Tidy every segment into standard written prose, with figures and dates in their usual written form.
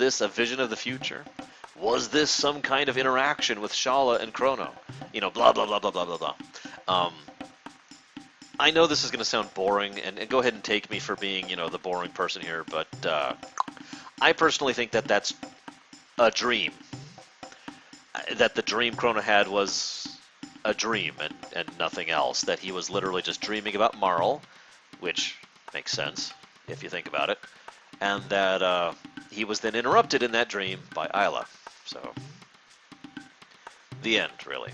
this a vision of the future? Was this some kind of interaction with Shala and Chrono? You know, blah, blah, blah, blah, blah, blah, blah. I know this is going to sound boring, and go ahead and take me for being, you know, the boring person here, but I personally think that that's a dream. That the dream Chrono had was a dream and nothing else. That he was literally just dreaming about Marl, which makes sense if you think about it, and that he was then interrupted in that dream by Isla. So, the end, really.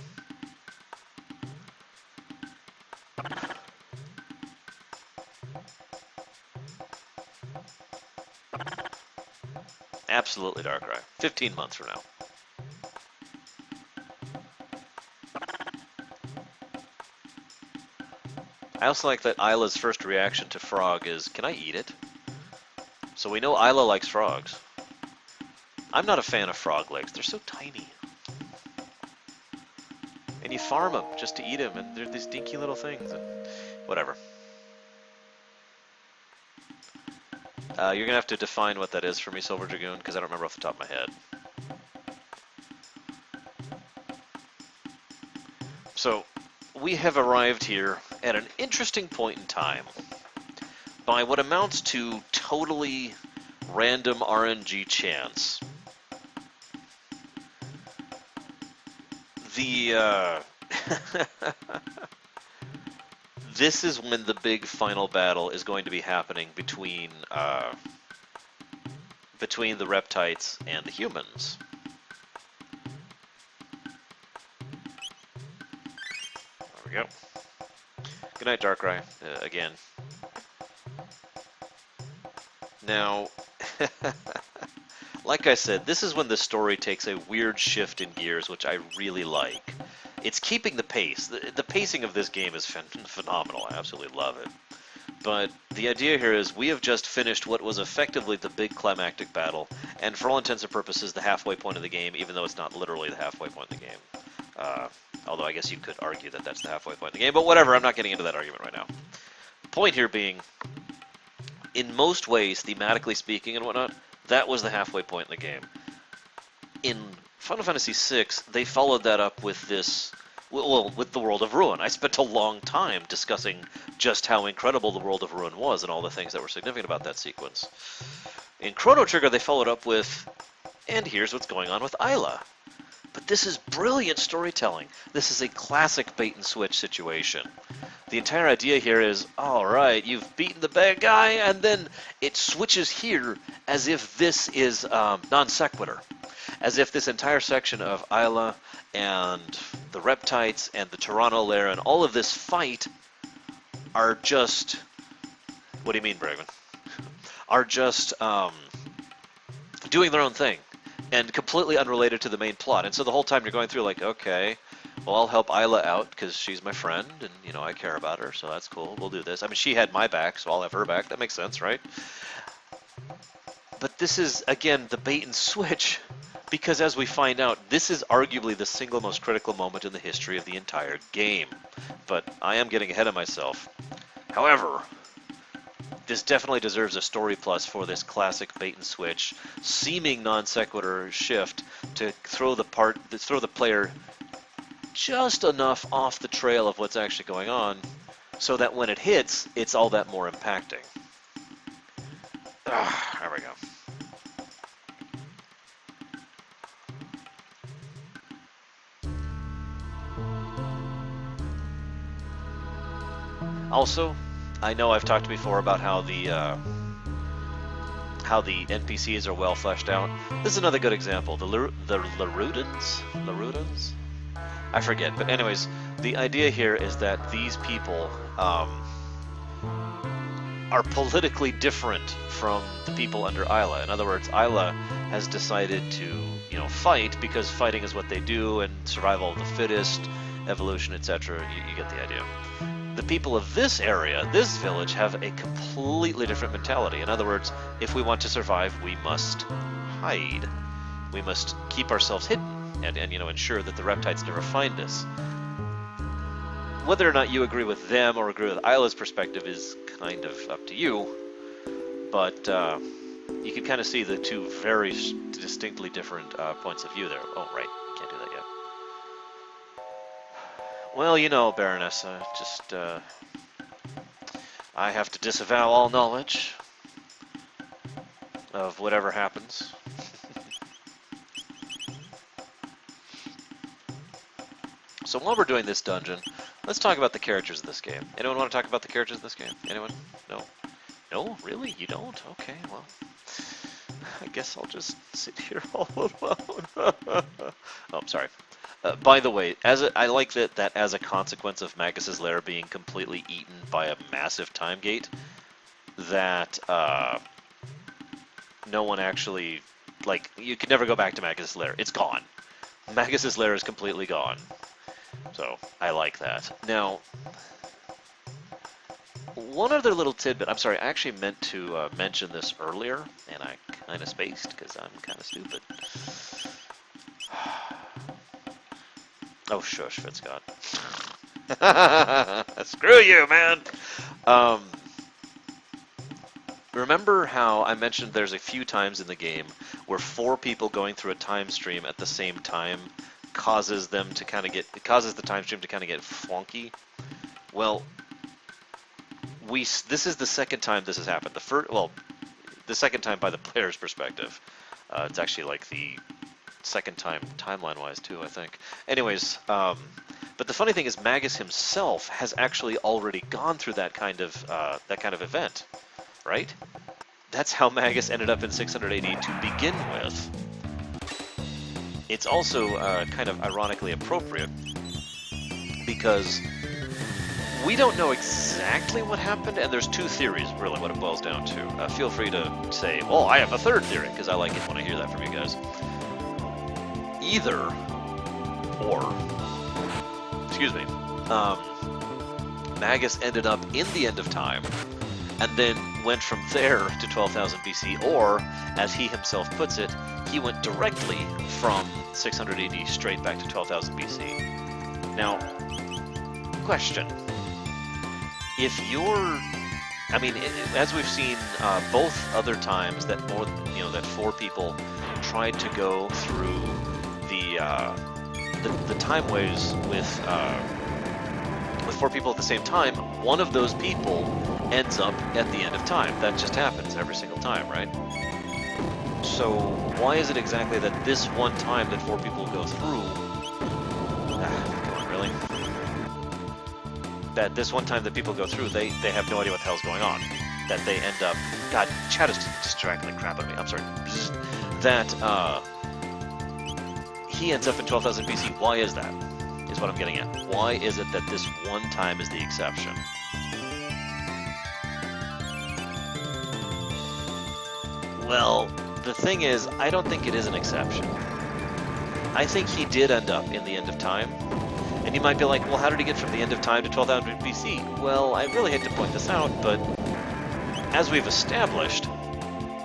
Absolutely, Darkrai. 15 months from now. I also like that Isla's first reaction to frog is, can I eat it? So we know Isla likes frogs. I'm not a fan of frog legs. They're so tiny. And you farm them just to eat them, and they're these dinky little things. And whatever. You're going to have to define what that is for me, Silver Dragoon, because I don't remember off the top of my head. So, we have arrived here at an interesting point in time by what amounts to totally random RNG chance. This is when the big final battle is going to be happening between the Reptites and the humans. There we go. Good night, Darkrai. Again. Now, like I said, this is when the story takes a weird shift in gears, which I really like. It's keeping the pace. The pacing of this game is phenomenal. I absolutely love it. But the idea here is we have just finished what was effectively the big climactic battle, and for all intents and purposes, the halfway point of the game, even though it's not literally the halfway point of the game. Although I guess you could argue that that's the halfway point of the game, but whatever, I'm not getting into that argument right now. The point here being, in most ways, thematically speaking and whatnot, that was the halfway point in the game. In Final Fantasy VI, they followed that up with this, well, with the World of Ruin. I spent a long time discussing just how incredible the World of Ruin was and all the things that were significant about that sequence. In Chrono Trigger, they followed up with, and here's what's going on with Isla. But this is brilliant storytelling. This is a classic bait-and-switch situation. The entire idea here is, all right, you've beaten the bad guy, and then it switches here as if this is non sequitur. As if this entire section of Isla and the Reptites and the Chrono lair and all of this fight are just... What do you mean, Bregman? Are just doing their own thing and completely unrelated to the main plot. And so the whole time you're going through like, okay, well, I'll help Isla out because she's my friend and, you know, I care about her, so that's cool. We'll do this. I mean, she had my back, so I'll have her back. That makes sense, right? But this is, again, the bait and switch, because as we find out, this is arguably the single most critical moment in the history of the entire game. But I am getting ahead of myself. However, this definitely deserves a story plus for this classic bait and switch, seeming non sequitur shift to throw the player just enough off the trail of what's actually going on, so that when it hits, it's all that more impacting. There we go. Also, I know I've talked before about how the NPCs are well fleshed out. This is another good example. The Lorerunner? I forget, but anyways, the idea here is that these people are politically different from the people under Isla. In other words, Isla has decided to, you know, fight because fighting is what they do, and survival of the fittest, evolution, etc. You get the idea. The people of this area, this village, have a completely different mentality. In other words, if we want to survive, we must hide. We must keep ourselves hidden and you know, ensure that the Reptites never find us. Whether or not you agree with them or agree with Isla's perspective is kind of up to you, but you can kind of see the two very distinctly different points of view there. Oh, right. Can't do that yet. Well, you know, Baroness, I have to disavow all knowledge of whatever happens. So while we're doing this dungeon, let's talk about the characters of this game. Anyone want to talk about the characters of this game? Anyone? No? No? Really? You don't? Okay, well, I guess I'll just sit here all alone. Oh, I'm sorry. By the way, I like that as a consequence of Magus's lair being completely eaten by a massive time gate, that no one actually, like, you can never go back to Magus's lair. It's gone. Magus's lair is completely gone. So, I like that. Now, one other little tidbit. I'm sorry, I actually meant to mention this earlier, and I kind of spaced because I'm kind of stupid. Oh, shush, Fitzcott. Screw you, man! Remember how I mentioned there's a few times in the game where 4 people going through a time stream at the same time causes the time stream to kind of get funky? Well, this is the second time this has happened. The second time by the player's perspective. It's actually like the second time timeline-wise too, I think. Anyways, but the funny thing is, Magus himself has actually already gone through that kind of event, right? That's how Magus ended up in 600 AD to begin with. It's also kind of ironically appropriate because we don't know exactly what happened, and there's 2 theories, really, what it boils down to. Feel free to say, well, I have a 3rd theory, because I like it when I hear that from you guys. Either, or, excuse me, Magus ended up in the end of time, and then went from there to 12,000 BC, or, as he himself puts it, he went directly from 600 AD straight back to 12,000 BC. Now, question. If you're, I mean, as we've seen both other times that that 4 people tried to go through the time waves with 4 people at the same time, one of those people ends up at the end of time. That just happens every single time, right? So why is it exactly that this one time that 4 people go through, come on, really? That this one time that people go through, they have no idea what the hell's going on. That they end up, God, chat is distracting the crap out of me, I'm sorry. That he ends up in 12,000 BC, why is that? Is what I'm getting at. Why is it that this one time is the exception? Well, the thing is, I don't think it is an exception. I think he did end up in the end of time. And you might be like, well, how did he get from the end of time to 12,000 BC? Well, I really hate to point this out, but as we've established,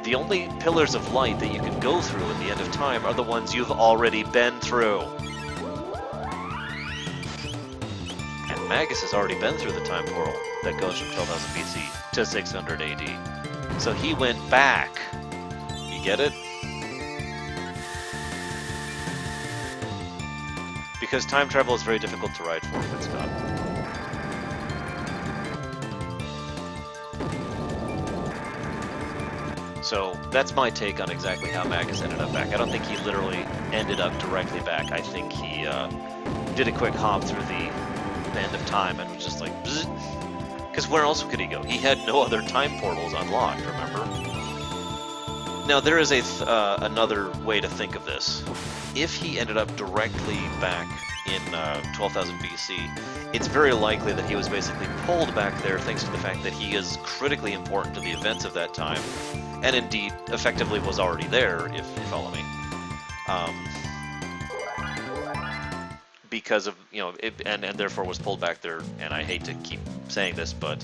the only pillars of light that you can go through at the end of time are the ones you've already been through. And Magus has already been through the time portal that goes from 12,000 BC to 600 AD. So he went back. You get it? Because time travel is very difficult to ride for, Fitzcott. So that's my take on exactly how Magus ended up back. I don't think he literally ended up directly back. I think he did a quick hop through the end of time and was just like, because where else could he go? He had no other time portals unlocked, remember? Now there is another way to think of this. If he ended up directly back in 12,000 BC, it's very likely that he was basically pulled back there thanks to the fact that he is critically important to the events of that time, and indeed effectively was already there, if you follow me. Because of, and therefore was pulled back there, and I hate to keep saying this, but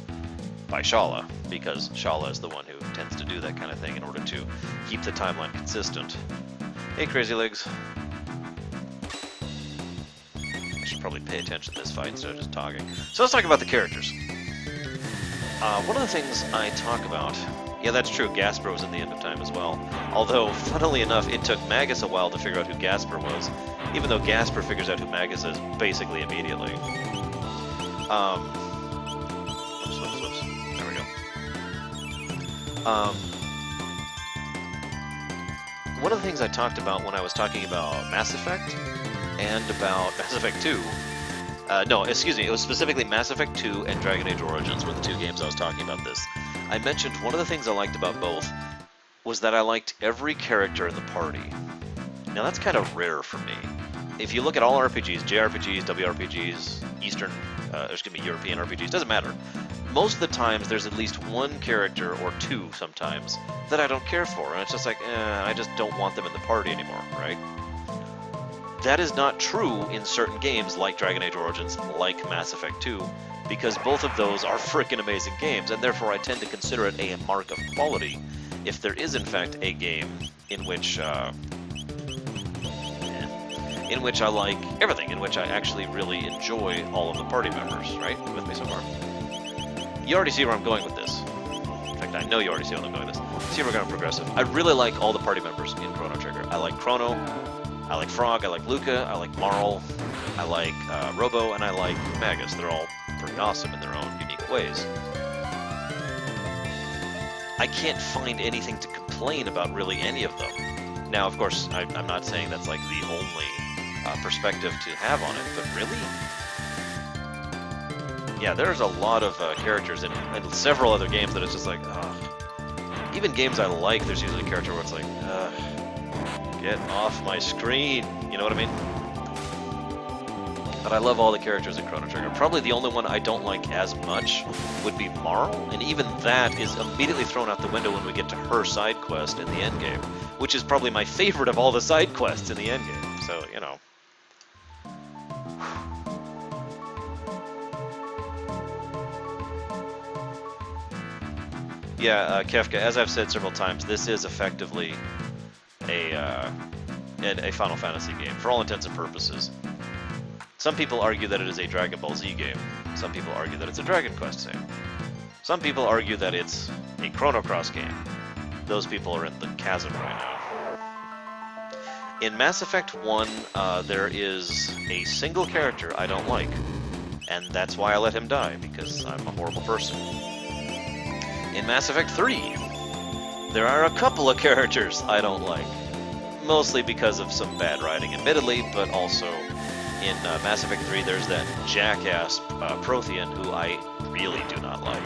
by Shala, because Shala is the one who tends to do that kind of thing in order to keep the timeline consistent. Hey, Crazy Legs. I should probably pay attention to this fight instead of just talking. So let's talk about the characters. One of the things I talk about Yeah, that's true. Gasper was in the End of Time as well. Although, funnily enough, it took Magus a while to figure out who Gasper was, even though Gasper figures out who Magus is basically immediately. Whoops. There we go. One of the things I talked about when I was talking about Mass Effect and about Mass Effect 2, no, excuse me, it was specifically Mass Effect 2 and Dragon Age Origins were the two games I was talking about this. I mentioned one of the things I liked about both was that I liked every character in the party. Now that's kind of rare for me. If you look at all RPGs, JRPGs, WRPGs, European RPGs, doesn't matter. Most of the times there's at least one character, or two sometimes, that I don't care for, and it's just like, I just don't want them in the party anymore, right? That is not true in certain games like Dragon Age Origins, like Mass Effect 2, because both of those are frickin' amazing games, and therefore I tend to consider it a mark of quality if there is in fact a game in which I like everything, in which I actually really enjoy all of the party members, right? You with me so far? You already see where I'm going with this. In fact, I know you already see where I'm going with this. See, we're going progressive. I really like all the party members in Chrono Trigger. I like Chrono, I like Frog, I like Luca, I like Marl, I like Robo, and I like Magus. They're all pretty awesome in their own unique ways. I can't find anything to complain about really any of them. Now, of course, I'm not saying that's like the only perspective to have on it, but really? Yeah, there's a lot of characters in several other games that it's just like, ugh. Even games I like, there's usually a character where it's like, ugh, get off my screen, you know what I mean? But I love all the characters in Chrono Trigger. Probably the only one I don't like as much would be Marl, and even that is immediately thrown out the window when we get to her side quest in the endgame, which is probably my favorite of all the side quests in the endgame, so, you know. Yeah, Kefka, as I've said several times, this is effectively a Final Fantasy game, for all intents and purposes. Some people argue that it is a Dragon Ball Z game. Some people argue that it's a Dragon Quest game. Some people argue that it's a Chrono Cross game. Those people are in the chasm right now. In Mass Effect 1, there is a single character I don't like, and that's why I let him die, because I'm a horrible person. In Mass Effect 3, there are a couple of characters I don't like, mostly because of some bad writing, admittedly, but also in Mass Effect 3, there's that jackass Prothean who I really do not like.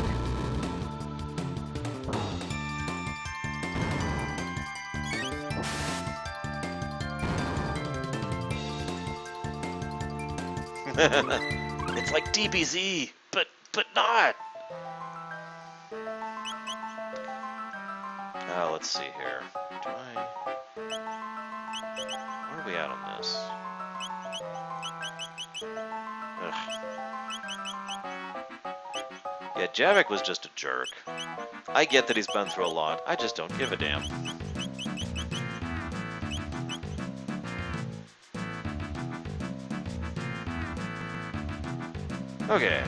It's like DBZ, but not. Let's see here. Where are we at on this? Ugh. Yeah, Javik was just a jerk. I get that he's been through a lot. I just don't give a damn. Okay.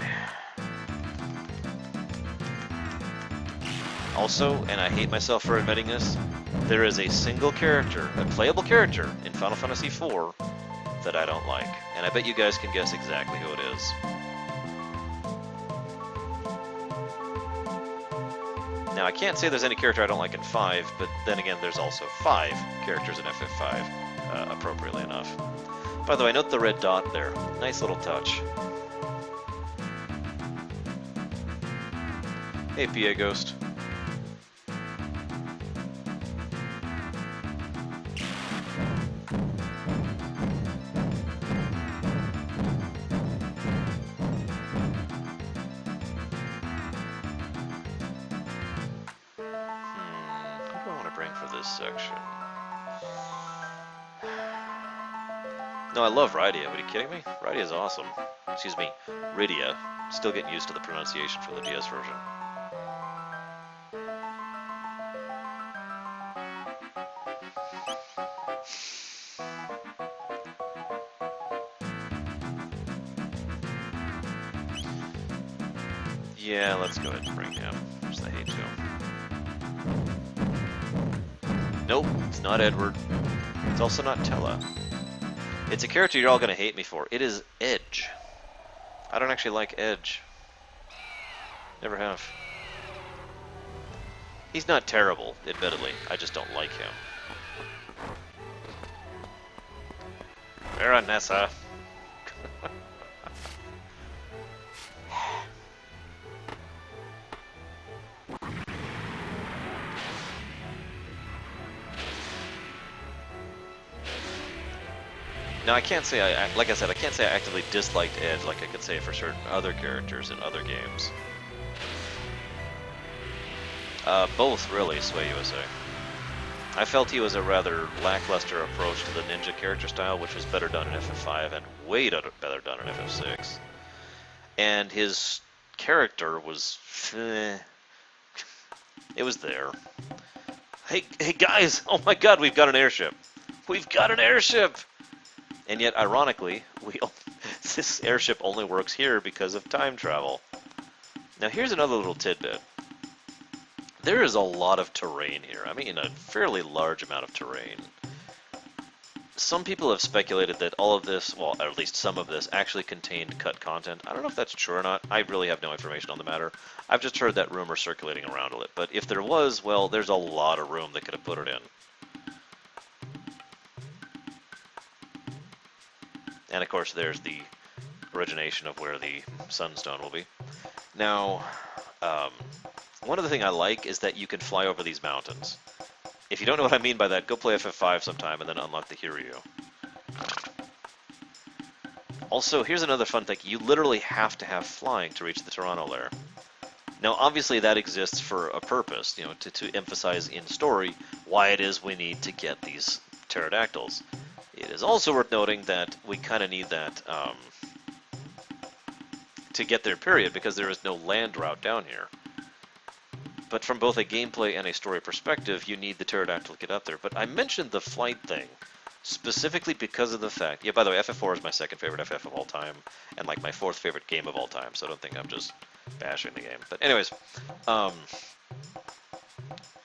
Also, and I hate myself for admitting this, there is a single character, a playable character, in Final Fantasy IV that I don't like. And I bet you guys can guess exactly who it is. Now, I can't say there's any character I don't like in 5, but then again, there's also 5 characters in FF5, appropriately enough. By the way, note the red dot there. Nice little touch. Hey, PA Ghost. No, I love Rydia. Are you kidding me? Rydia is awesome. Excuse me, Rydia. Still getting used to the pronunciation for the DS version. Yeah, let's go ahead and bring him. Where's the hate show? Nope, it's not Edward. It's also not Tella. It's a character you're all going to hate me for. It is Edge. I don't actually like Edge. Never have. He's not terrible, admittedly. I just don't like him. Veronessa. Now, I can't say like I said, I can't say I actively disliked Edge like I could say for certain other characters in other games. Both, really, Sway USA. I felt he was a rather lackluster approach to the ninja character style, which was better done in FF5 and way better done in FF6. And his character was... it was there. Hey guys! Oh my god, we've got an airship! We've got an airship! And yet, ironically, this airship only works here because of time travel. Now, here's another little tidbit. There is a lot of terrain here. I mean, a fairly large amount of terrain. Some people have speculated that all of this, well, at least some of this, actually contained cut content. I don't know if that's true or not. I really have no information on the matter. I've just heard that rumor circulating around a little. But if there was, well, there's a lot of room they could have put it in. And of course, there's the origination of where the Sunstone will be. Now, one other thing I like is that you can fly over these mountains. If you don't know what I mean by that, go play FF5 sometime and then unlock the Hiryu. Also, here's another fun thing. You literally have to have flying to reach the Chrono lair. Now, obviously, that exists for a purpose, you know, to emphasize in story why it is we need to get these pterodactyls. It is also worth noting that we kind of need that to get there, period, because there is no land route down here. But from both a gameplay and a story perspective, you need the pterodactyl to get up there. But I mentioned the flight thing specifically because of the fact... Yeah, by the way, FF4 is my second favorite FF of all time, and like my fourth favorite game of all time, so I don't think I'm just bashing the game. But anyways,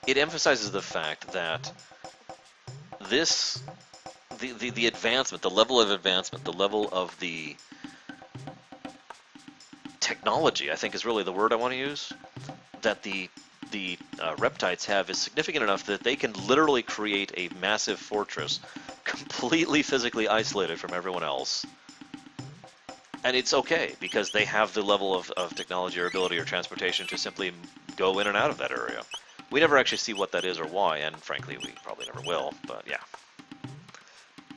it emphasizes the fact that this... The advancement, the level of advancement, the level of the technology, I think is really the word I want to use, that the reptites have is significant enough that they can literally create a massive fortress completely physically isolated from everyone else. And it's okay, because they have the level of technology or ability or transportation to simply go in and out of that area. We never actually see what that is or why, and frankly, we probably never will, but yeah.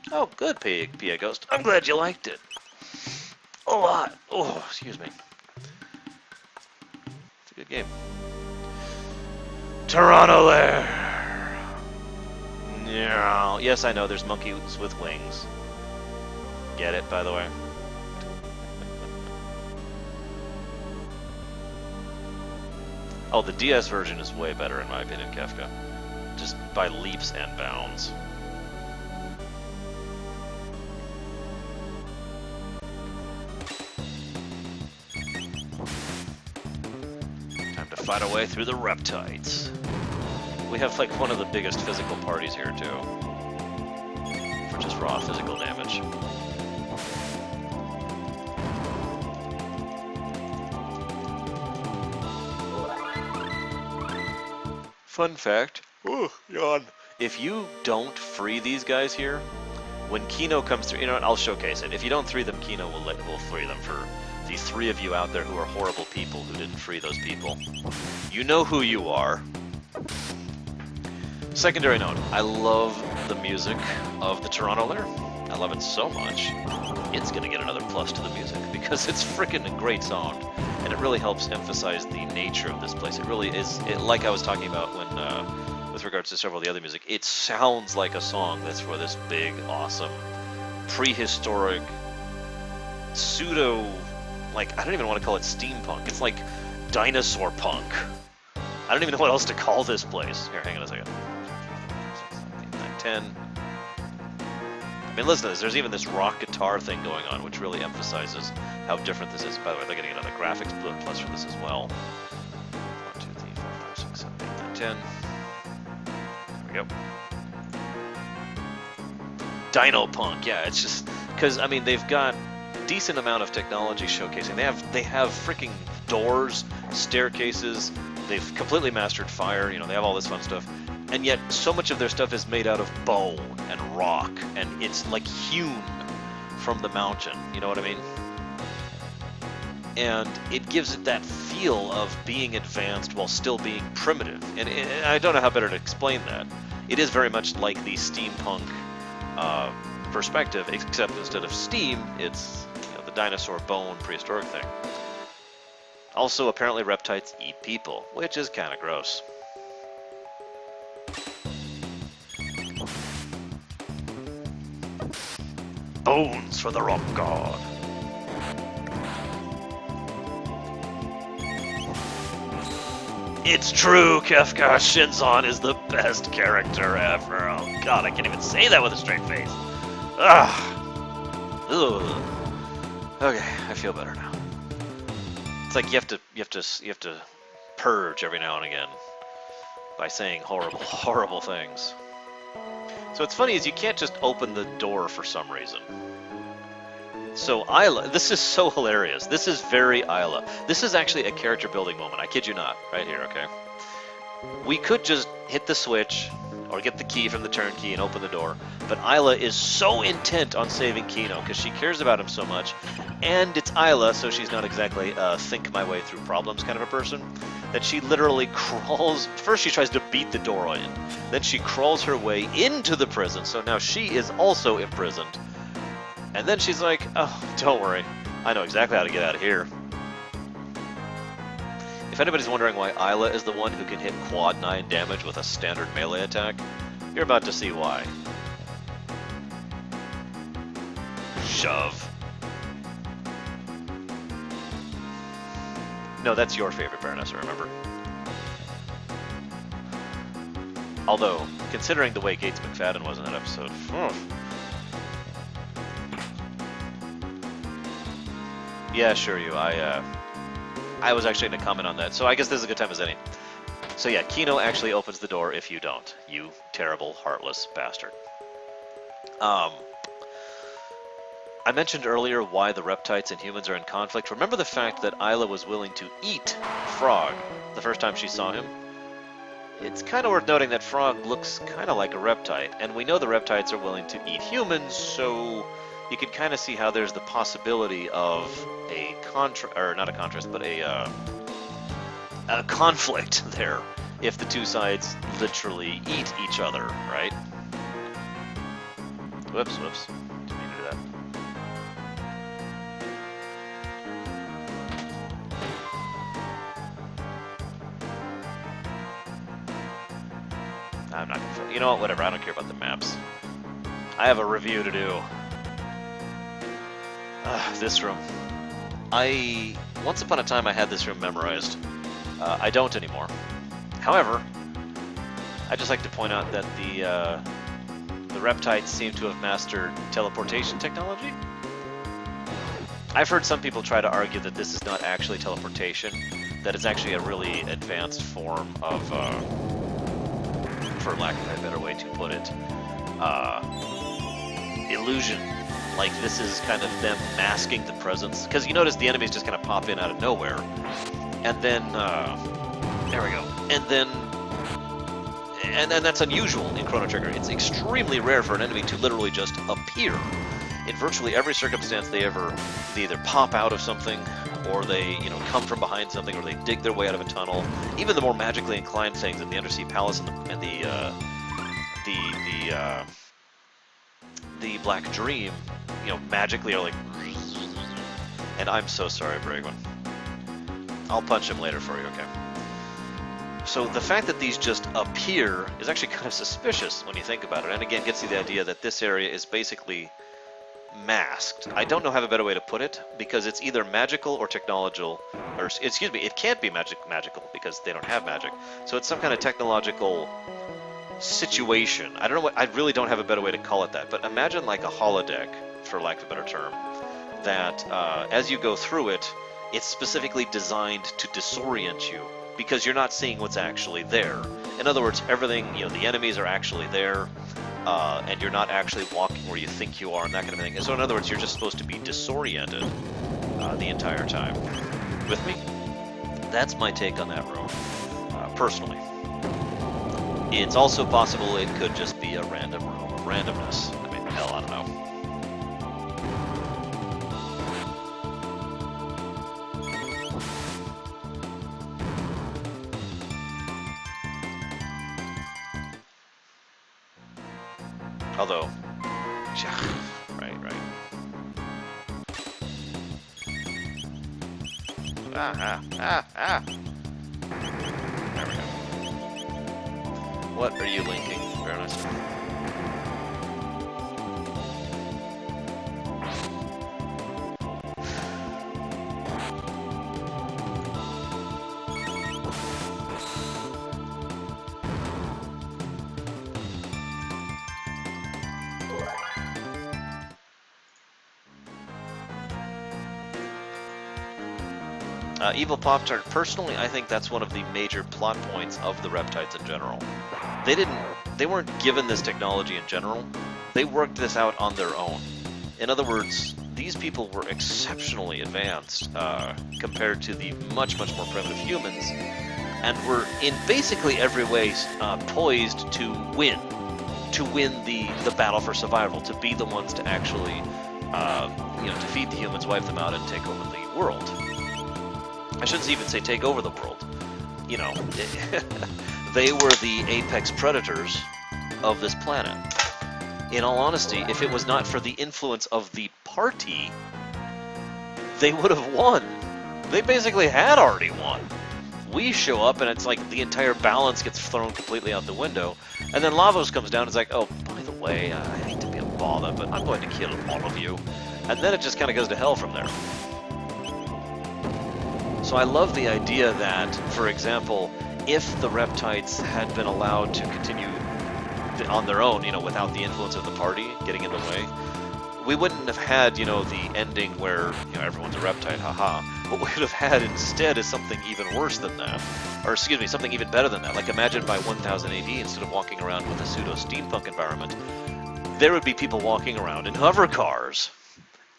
Oh, good, PA Ghost. I'm glad you liked it. A lot. Oh, excuse me. It's a good game. Chrono lair. Yeah. Yes, I know, there's monkeys with wings. Get it, by the way? Oh, the DS version is way better, in my opinion, Kefka. Just by leaps and bounds. Fight our way through the reptites. We have like one of the biggest physical parties here too, for just raw physical damage. Fun fact, yawn. If you don't free these guys here, when Kino comes through, you know what, I'll showcase it. If you don't free them, Kino will free them for the three of you out there who are horrible people who didn't free those people. You know who you are. Secondary note, I love the music of the Chrono lair. I love it so much. It's gonna get another plus to the music because it's freaking a great song, and it really helps emphasize the nature of this place. It really is, like I was talking about when, with regards to several of the other music, it sounds like a song that's for this big, awesome, prehistoric, pseudo, like, I don't even want to call it steampunk. It's like dinosaur punk. I don't even know what else to call this place. Here, hang on a second. 10. I mean, listen to this. There's even this rock guitar thing going on, which really emphasizes how different this is. By the way, they're getting another graphics plus for this as well. 1, 2, 3, 4, 5, 6, 7, 8, 9, 10. There we go. Dino Punk, yeah, it's just because I mean they've got decent amount of technology showcasing. They have freaking doors, staircases. They've completely mastered fire. You know, they have all this fun stuff, and yet so much of their stuff is made out of bone and rock, and it's like hewn from the mountain. You know what I mean? And it gives it that feel of being advanced while still being primitive. And I don't know how better to explain that. It is very much like the steampunk perspective, except instead of steam, it's the dinosaur bone prehistoric thing. Also, apparently reptites eat people, which is kind of gross. Bones for the rock god. It's true, Kefka. Shinzon is the best character ever. Oh god, I can't even say that with a straight face. Ugh. Ugh. Okay, I feel better now. It's like you have to purge every now and again by saying horrible, horrible things. So what's funny is you can't just open the door for some reason. So Isla, this is so hilarious. This is very Isla. This is actually a character building moment. I kid you not. Right here, okay? We could just hit the switch or get the key from the turnkey and open the door. But Isla is so intent on saving Kino because she cares about him so much. And it's Isla, so she's not exactly think my way through problems kind of a person, that she literally crawls. First she tries to beat the door in. Then she crawls her way into the prison. So now she is also imprisoned. And then she's like, oh, don't worry. I know exactly how to get out of here. If anybody's wondering why Isla is the one who can hit quad 9 damage with a standard melee attack, you're about to see why. Shove. No, that's your favorite Baronessa, remember? Although, considering the way Gates McFadden was in that episode, yeah, sure, you. I was actually going to comment on that, so I guess this is a good time as any. So yeah, Kino actually opens the door if you don't. You terrible, heartless bastard. I mentioned earlier why the reptites and humans are in conflict. Remember the fact that Isla was willing to eat Frog the first time she saw him? It's kind of worth noting that Frog looks kind of like a reptite, and we know the reptites are willing to eat humans, so you can kind of see how there's the possibility of a conflict there if the two sides literally eat each other, right? Whoops. Didn't mean to do that. I'm not gonna. You know what? Whatever. I don't care about the maps. I have a review to do. This room. Once upon a time I had this room memorized. I don't anymore. However, I'd just like to point out that the reptites seem to have mastered teleportation technology. I've heard some people try to argue that this is not actually teleportation, that it's actually a really advanced form of, for lack of a better way to put it, illusion. Like, this is kind of them masking the presence. Because you notice the enemies just kind of pop in out of nowhere. And then, there we go. And then, and that's unusual in Chrono Trigger. It's extremely rare for an enemy to literally just appear. In virtually every circumstance they either pop out of something, or they, come from behind something, or they dig their way out of a tunnel. Even the more magically inclined things in the Undersea Palace and the Black Dream, magically are like... And I'm so sorry, Bragwin. I'll punch him later for you, okay? So the fact that these just appear is actually kind of suspicious when you think about it. And again, gets you the idea that this area is basically masked. I don't know how a better way to put it, because it's either magical or technological, or excuse me, it can't be magical because they don't have magic. So it's some kind of technological situation. I don't know I really don't have a better way to call it that, but imagine like a holodeck, for lack of a better term, that as you go through it, it's specifically designed to disorient you, because you're not seeing what's actually there. In other words, everything, the enemies are actually there. and you're not actually walking where you think you are and that kind of thing. So in other words, you're just supposed to be disoriented the entire time. With me? That's my take on that room, personally. It's also possible it could just be a random room of randomness. I mean, hell, I don't know. Although, right. Ah. There we go. What are you linking, Baroness? Evil Pop-Tart, personally, I think that's one of the major plot points of the Reptides in general. They weren't given this technology in general. They worked this out on their own. In other words, these people were exceptionally advanced compared to the much more primitive humans, and were in basically every way poised to win the battle for survival, to be the ones to actually defeat the humans, wipe them out, and take over the world. I shouldn't even say take over the world. You know, they were the apex predators of this planet. In all honesty, if it was not for the influence of the party, they would have won. They basically had already won. We show up and it's like the entire balance gets thrown completely out the window. And then Lavos comes down and is like, oh, by the way, I hate to be a bother, but I'm going to kill all of you. And then it just kind of goes to hell from there. So I love the idea that, for example, if the Reptides had been allowed to continue on their own, without the influence of the party getting in the way, we wouldn't have had, the ending where, everyone's a Reptide, haha. What we would have had instead is something even worse than that. Or, excuse me, something even better than that. Like, imagine by 1000 AD, instead of walking around with a pseudo-steampunk environment, there would be people walking around in hover cars.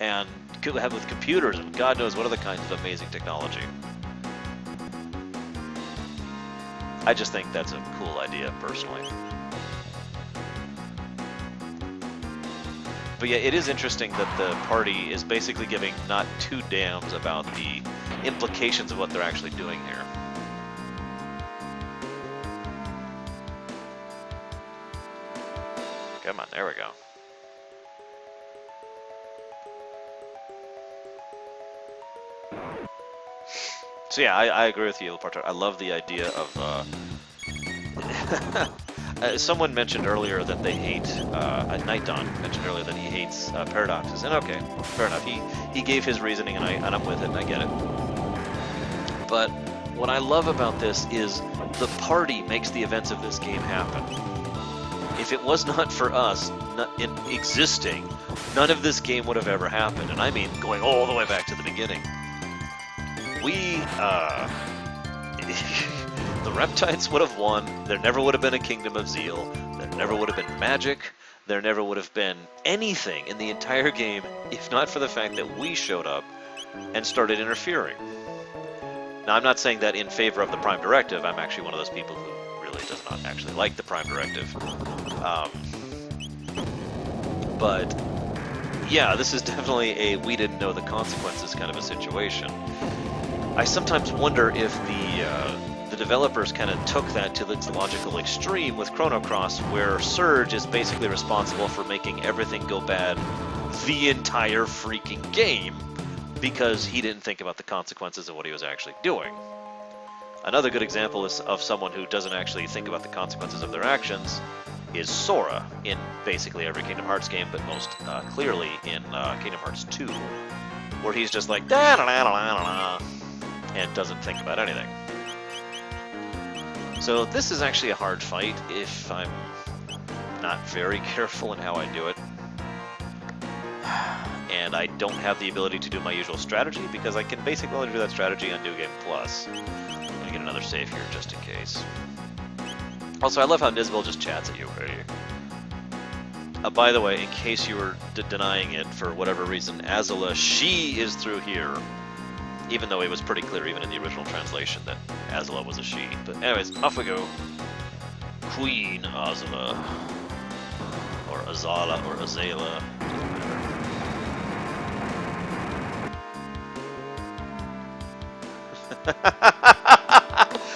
And could have with computers and God knows what other kinds of amazing technology. I just think that's a cool idea, personally. But yeah, it is interesting that the party is basically giving not two damns about the implications of what they're actually doing here. Come on, there we go. So yeah, I agree with you, Lepartor. I love the idea of, someone mentioned earlier that they hate, Night Dawn mentioned earlier that he hates paradoxes, and okay, fair enough. He gave his reasoning, and I'm with it, and I get it. But what I love about this is the party makes the events of this game happen. If it was not for us in existing, none of this game would have ever happened, and I mean going all the way back to the beginning. The Reptides would have won. There never would have been a Kingdom of Zeal. There never would have been magic. There never would have been anything in the entire game if not for the fact that we showed up and started interfering. Now, I'm not saying that in favor of the Prime Directive. I'm actually one of those people who really does not actually like the Prime Directive. But yeah, this is definitely a we didn't know the consequences kind of a situation. I sometimes wonder if the developers kind of took that to its logical extreme with Chrono Cross, where Surge is basically responsible for making everything go bad the entire freaking game because he didn't think about the consequences of what he was actually doing. Another good example is of someone who doesn't actually think about the consequences of their actions is Sora in basically every Kingdom Hearts game, but most clearly in Kingdom Hearts 2, where he's just like da-da-da-da-da-da, and doesn't think about anything. So this is actually a hard fight if I'm not very careful in how I do it. And I don't have the ability to do my usual strategy because I can basically only do that strategy on New Game Plus. I'm gonna get another save here just in case. Also, I love how Nizbel just chats at you. Hey. By the way, in case you were denying it for whatever reason, Azula, she is through here. Even though it was pretty clear, even in the original translation, that Azula was a she. But anyways, off we go. Queen Azula. Or Azala, or Azala.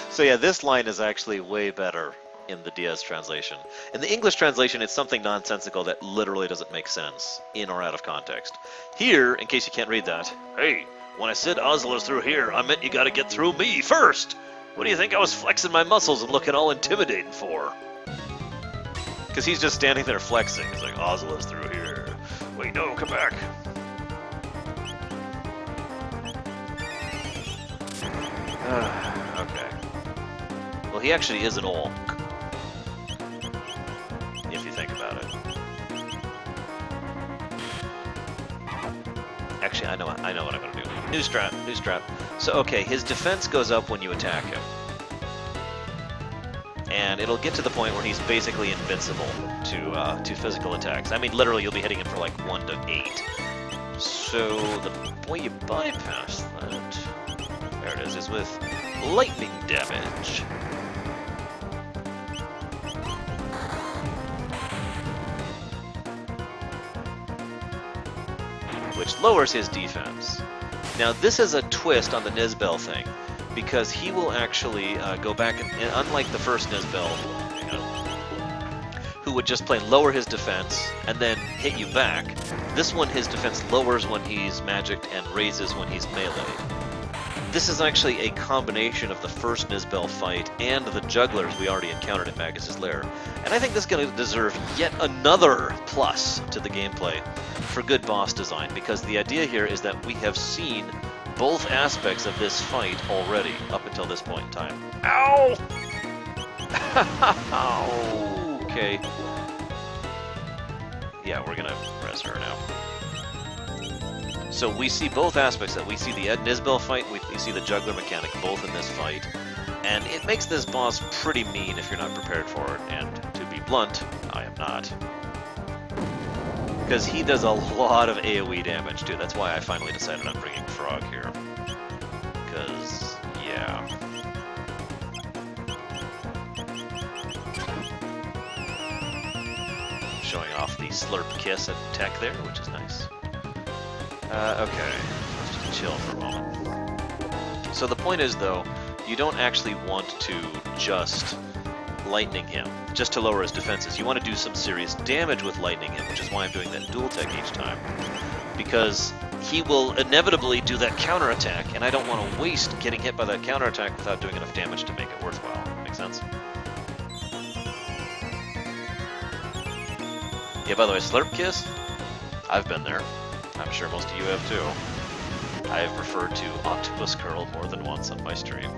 So yeah, this line is actually way better in the DS translation. In the English translation, it's something nonsensical that literally doesn't make sense, in or out of context. Here, in case you can't read that, hey, when I said Azula's through here, I meant you gotta get through me first! What do you think I was flexing my muscles and looking all intimidating for? Because he's just standing there flexing. He's like, Azula's through here. Wait, no, come back. Okay. Well, he actually is an orc. If you think about it. Actually, I know what I'm gonna do. New strat. So, okay, his defense goes up when you attack him. And it'll get to the point where he's basically invincible to physical attacks. I mean, literally, you'll be hitting him for like 1 to 8. So, the way you bypass that, there it is with lightning damage. Which lowers his defense. Now, this is a twist on the Nizbel thing, because he will actually go back and unlike the first Nizbel, who would just plain lower his defense and then hit you back, this one his defense lowers when he's magicked and raises when he's melee. This is actually a combination of the first Nizbel fight and the jugglers we already encountered in Magus's Lair, and I think this is going to deserve yet another plus to the gameplay for good boss design, because the idea here is that we have seen both aspects of this fight already up until this point in time. Ow! Ow! Okay. Yeah, we're gonna press her now. So we see both aspects. That we see the Ed Nizbel fight, we see the juggler mechanic both in this fight, and it makes this boss pretty mean if you're not prepared for it, and to be blunt, I am not. Because he does a lot of AoE damage too. That's why I finally decided on bringing Frog here. Because, yeah. Showing off the Slurp Kiss and tech there, which is nice. Okay, let's just chill for a moment. So the point is, though, you don't actually want to just lightning him, just to lower his defenses. You want to do some serious damage with lightning him, which is why I'm doing that dual tech each time. Because he will inevitably do that counterattack, and I don't want to waste getting hit by that counterattack without doing enough damage to make it worthwhile. Make sense? Yeah, by the way, Slurp Kiss? I've been there. I'm sure most of you have too. I have referred to Octopus Curl more than once on my stream.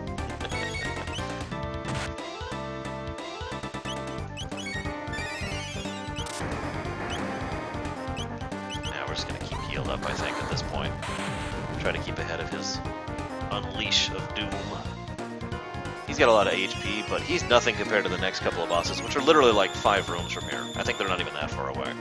Now we're just going to keep healed up, I think, at this point. Try to keep ahead of his Unleash of Doom. He's got a lot of HP, but he's nothing compared to the next couple of bosses, which are literally like 5 rooms from here. I think they're not even that far away.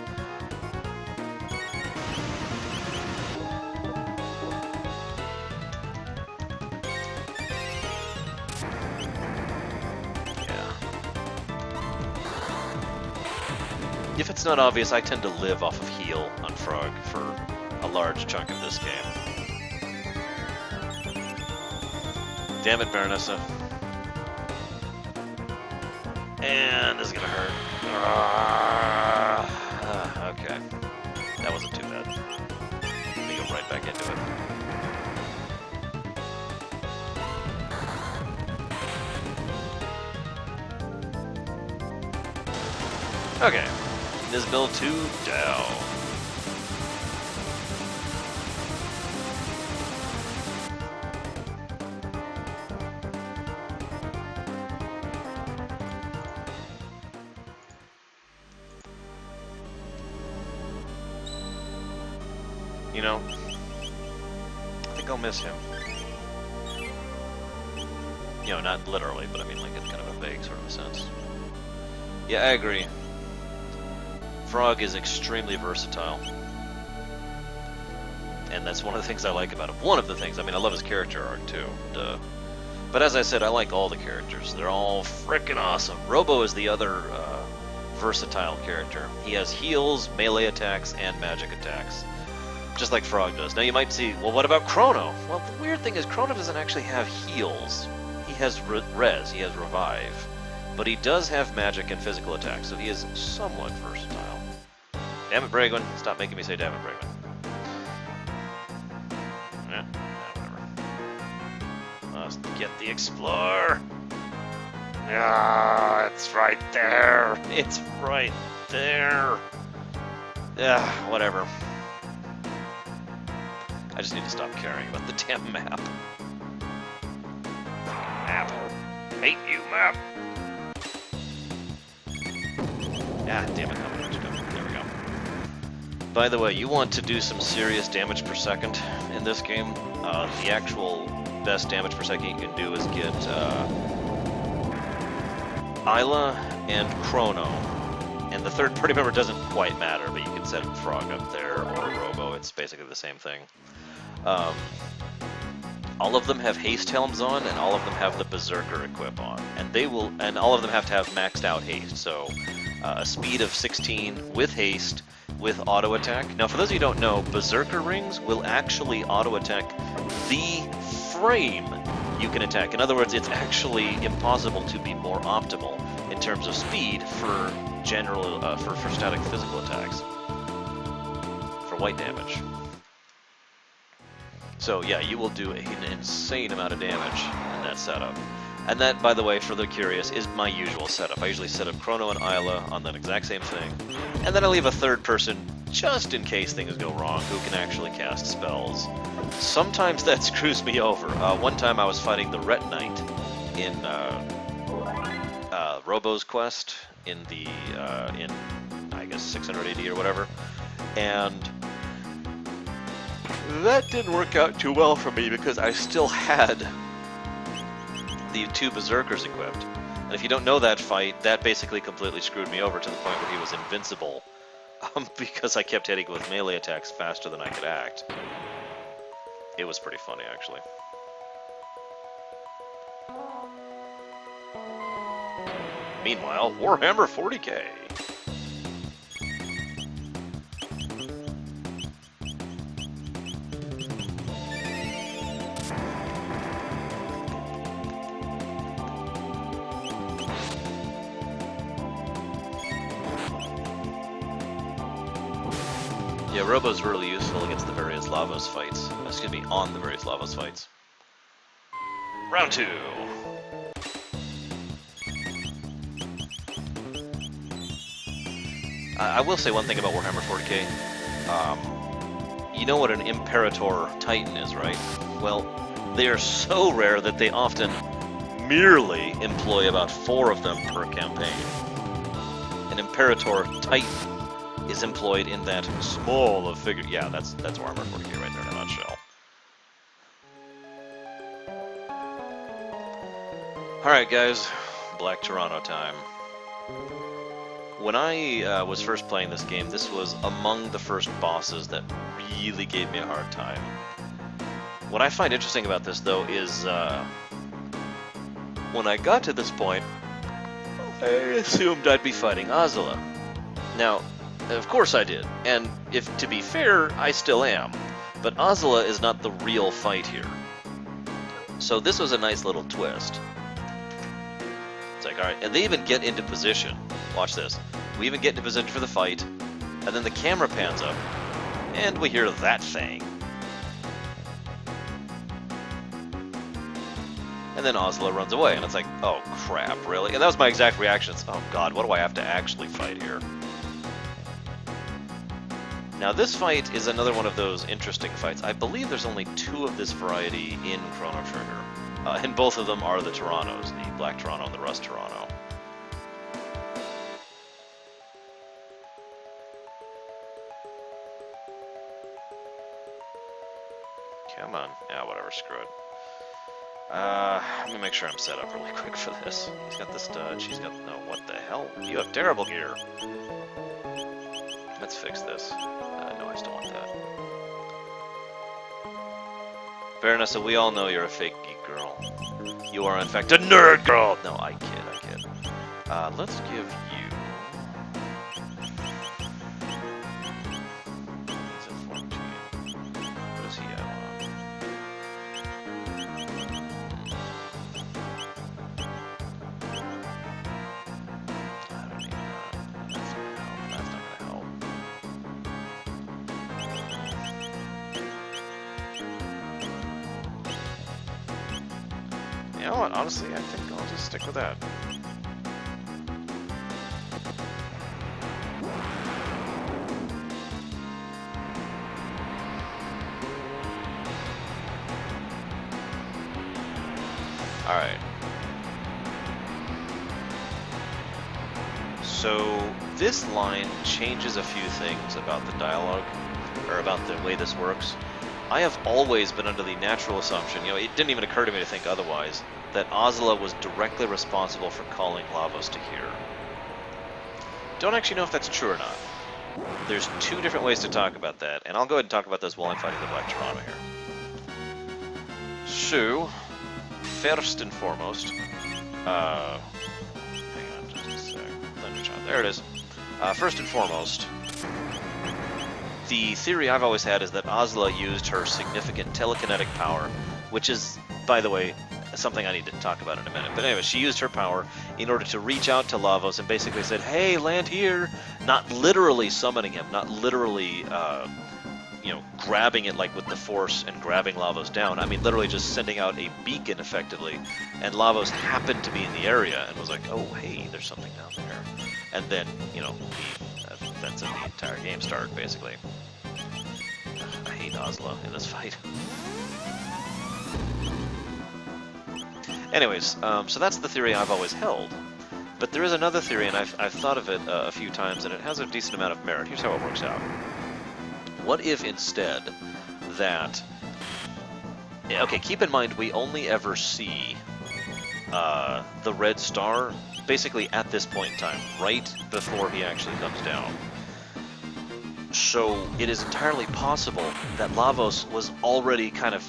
If it's not obvious, I tend to live off of heal on Frog for a large chunk of this game. Damn it, Baronessa. And this is gonna hurt. Okay. That wasn't too bad. Let me go right back into it. Okay. Nizbel 2 down. You know, I think I'll miss him. You know, not literally, but I mean like in kind of a vague sort of a sense. Yeah, I agree. Frog is extremely versatile. And that's one of the things I like about him. One of the things. I mean, I love his character arc, too. Duh. But as I said, I like all the characters. They're all frickin' awesome. Robo is the other versatile character. He has heals, melee attacks, and magic attacks. Just like Frog does. Now you might see, well, what about Chrono? Well, the weird thing is Chrono doesn't actually have heals. He has res, he has revive. But he does have magic and physical attacks, so he is somewhat versatile. Damn it, Bragwin. Stop making me say damn it, Bragwin. Whatever. Let's get the Explorer. Ah, it's right there. It's right there. Yeah, whatever. I just need to stop caring about the damn map. Map. Hate you, map. Ah, damn it. There we go. By the way, you want to do some serious damage per second in this game. The actual best damage per second you can do is get Isla and Chrono. And the third party member doesn't quite matter, but you can set Frog up there or Robo. It's basically the same thing. All of them have haste helms on, and all of them have the Berserker equip on, and all of them have to have maxed out haste. So a speed of 16 with haste with auto attack. Now, for those of you who don't know, Berserker rings will actually auto attack the frame you can attack. In other words, it's actually impossible to be more optimal in terms of speed for general for static physical attacks for white damage. So yeah, you will do an insane amount of damage in that setup. And that, by the way, for the curious, is my usual setup. I usually set up Chrono and Isla on that exact same thing. And then I leave a third person, just in case things go wrong, who can actually cast spells. Sometimes that screws me over. One time I was fighting the Ret Knight in Robo's quest in I guess 680 or whatever. And that didn't work out too well for me because I still had the two Berserkers equipped. And if you don't know that fight, that basically completely screwed me over to the point where he was invincible because I kept hitting with melee attacks faster than I could act. It was pretty funny, actually. Meanwhile, Warhammer 40k. Yeah, Robo's really useful against the various Lavos fights. Excuse me, on the various Lavos fights. Round 2. I will say one thing about Warhammer 40k. You know what an Imperator Titan is, right? Well, they are so rare that they often merely employ about 4 of them per campaign. An Imperator Titan is employed in that small of figure. Yeah, that's Warhammer 40k right there in a nutshell. Alright guys, Black Toronto time. When I was first playing this game, this was among the first bosses that really gave me a hard time. What I find interesting about this, though, is when I got to this point, I assumed I'd be fighting Azula. Now, of course I did, and if to be fair, I still am. But Azula is not the real fight here. So this was a nice little twist. It's like, alright, and they even get into position. Watch this. We even get into position for the fight, and then the camera pans up, and we hear that thing. And then Azula runs away, and it's like, oh crap, really? And that was my exact reaction. It's, oh god, what do I have to actually fight here? Now this fight is another one of those interesting fights. I believe there's only 2 of this variety in Chrono Trigger. And both of them are the Torontos, the Black Toronto and the Rust Toronto. Come on. Yeah, whatever, screw it. Let me make sure I'm set up really quick for this. He's got this dodge, he's got... No, what the hell? You have terrible gear. Let's fix this. No, I still want that. Baronessa, we all know you're a fake geek girl. You are, in fact, a nerd girl! No, I kid. Let's give you... He's at 14. What does he have on? I don't need that. That's not gonna help. You know what? Honestly, I think I'll just stick with that. Alright. So, this line changes a few things about the dialogue, or about the way this works. I have always been under the natural assumption, you know, it didn't even occur to me to think otherwise, that Ozla was directly responsible for calling Lavos to here. Don't actually know if that's true or not. There's two different ways to talk about that, and I'll go ahead and talk about this while I'm fighting the Black Chrono here. So, first and foremost, hang on just a sec. Thunderchild, there it is. First and foremost, the theory I've always had is that Ozla used her significant telekinetic power, which is, by the way, something I need to talk about in a minute. But anyway, she used her power in order to reach out to Lavos and basically said, hey, land here! Not literally summoning him, not literally, you know, grabbing it like with the Force and grabbing Lavos down. I mean, literally just sending out a beacon, effectively. And Lavos happened to be in the area and was like, oh, hey, there's something down there. And then, you know, that's when the entire game started, basically. I hate Ozla in this fight. Anyways, so that's the theory I've always held. But there is another theory, and I've thought of it a few times, and it has a decent amount of merit. Here's how it works out. What if instead that... Okay, keep in mind we only ever see the red star basically at this point in time, right before he actually comes down. So it is entirely possible that Lavos was already kind of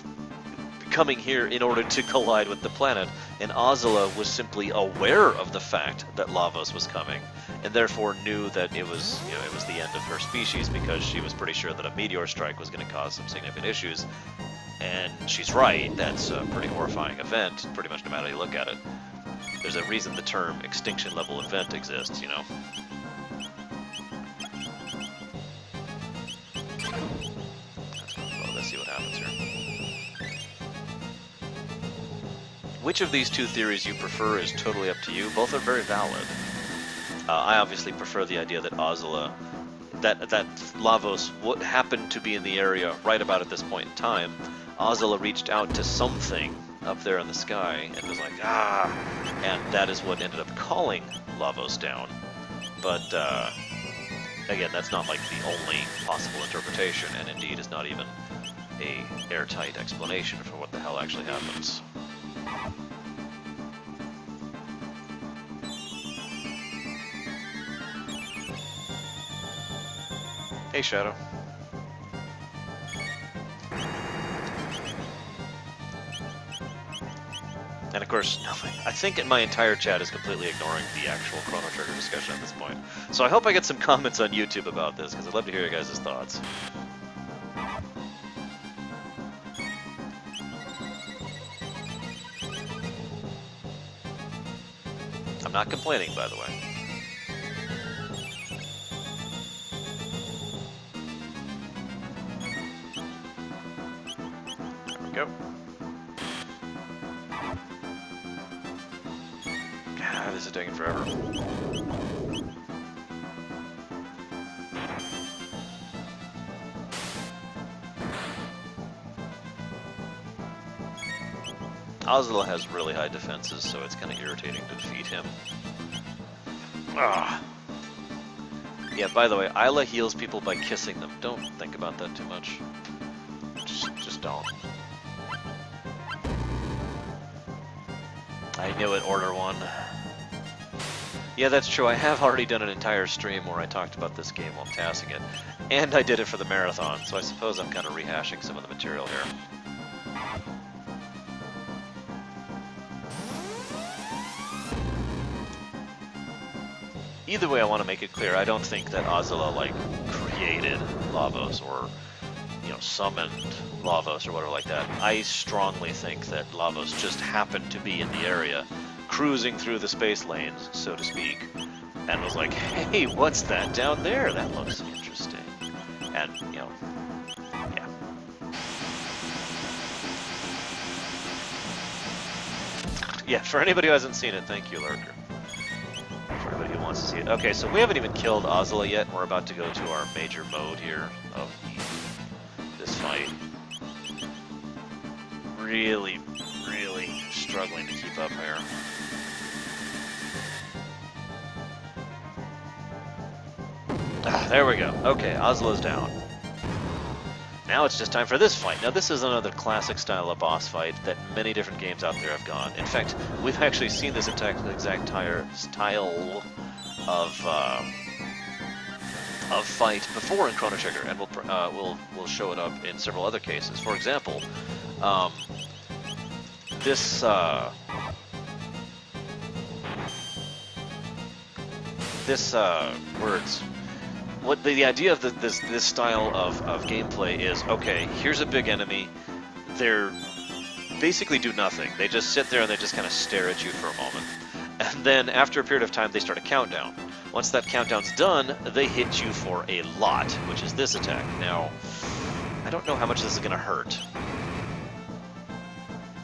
coming here in order to collide with the planet, and Ozla was simply aware of the fact that Lavos was coming, and therefore knew that it was, you know, it was the end of her species, because she was pretty sure that a meteor strike was going to cause some significant issues. And she's right, that's a pretty horrifying event, pretty much no matter how you look at it. There's a reason the term extinction level event exists, you know. Let's see what happens here. Which of these two theories you prefer is totally up to you. Both are very valid. I obviously prefer the idea that Ozla, that Lavos happened to be in the area right about at this point in time. Ozla reached out to something up there in the sky and was like, ah! And that is what ended up calling Lavos down. But, again, that's not like the only possible interpretation, and indeed is not even a airtight explanation for what the hell actually happens. Hey, Shadow. And of course, I think my entire chat is completely ignoring the actual Chrono Trigger discussion at this point. So I hope I get some comments on YouTube about this, because I'd love to hear your guys' thoughts. I'm not complaining, by the way. There we go. God, this is taking forever. Ozla has really high defenses, so it's kind of irritating to defeat him. Ah. Yeah, by the way, Isla heals people by kissing them. Don't think about that too much. Just don't. I knew it, Order 1. Yeah, that's true. I have already done an entire stream where I talked about this game while tasking it. And I did it for the marathon, so I suppose I'm kind of rehashing some of the material here. Either way, I want to make it clear, I don't think that Azula, like, created Lavos or, you know, summoned Lavos or whatever like that. I strongly think that Lavos just happened to be in the area, cruising through the space lanes, so to speak, and was like, hey, what's that down there? That looks interesting. And, you know, yeah. Yeah, for anybody who hasn't seen it, thank you, Lurker. For anybody who wants to see it. Okay, so we haven't even killed Azula yet. We're about to go to our major mode here of this fight. Really, really struggling to keep up here. Ah, there we go. Okay, Azula's down. Now it's just time for this fight. Now this is another classic style of boss fight that many different games out there have gone. In fact, we've actually seen this exact style of fight before in Chrono Trigger, and we'll show it up in several other cases. For example, this words. What the idea of this style of gameplay is, okay, here's a big enemy. They're basically do nothing. They just sit there and they just kind of stare at you for a moment. And then after a period of time, they start a countdown. Once that countdown's done, they hit you for a lot, which is this attack. Now, I don't know how much this is going to hurt.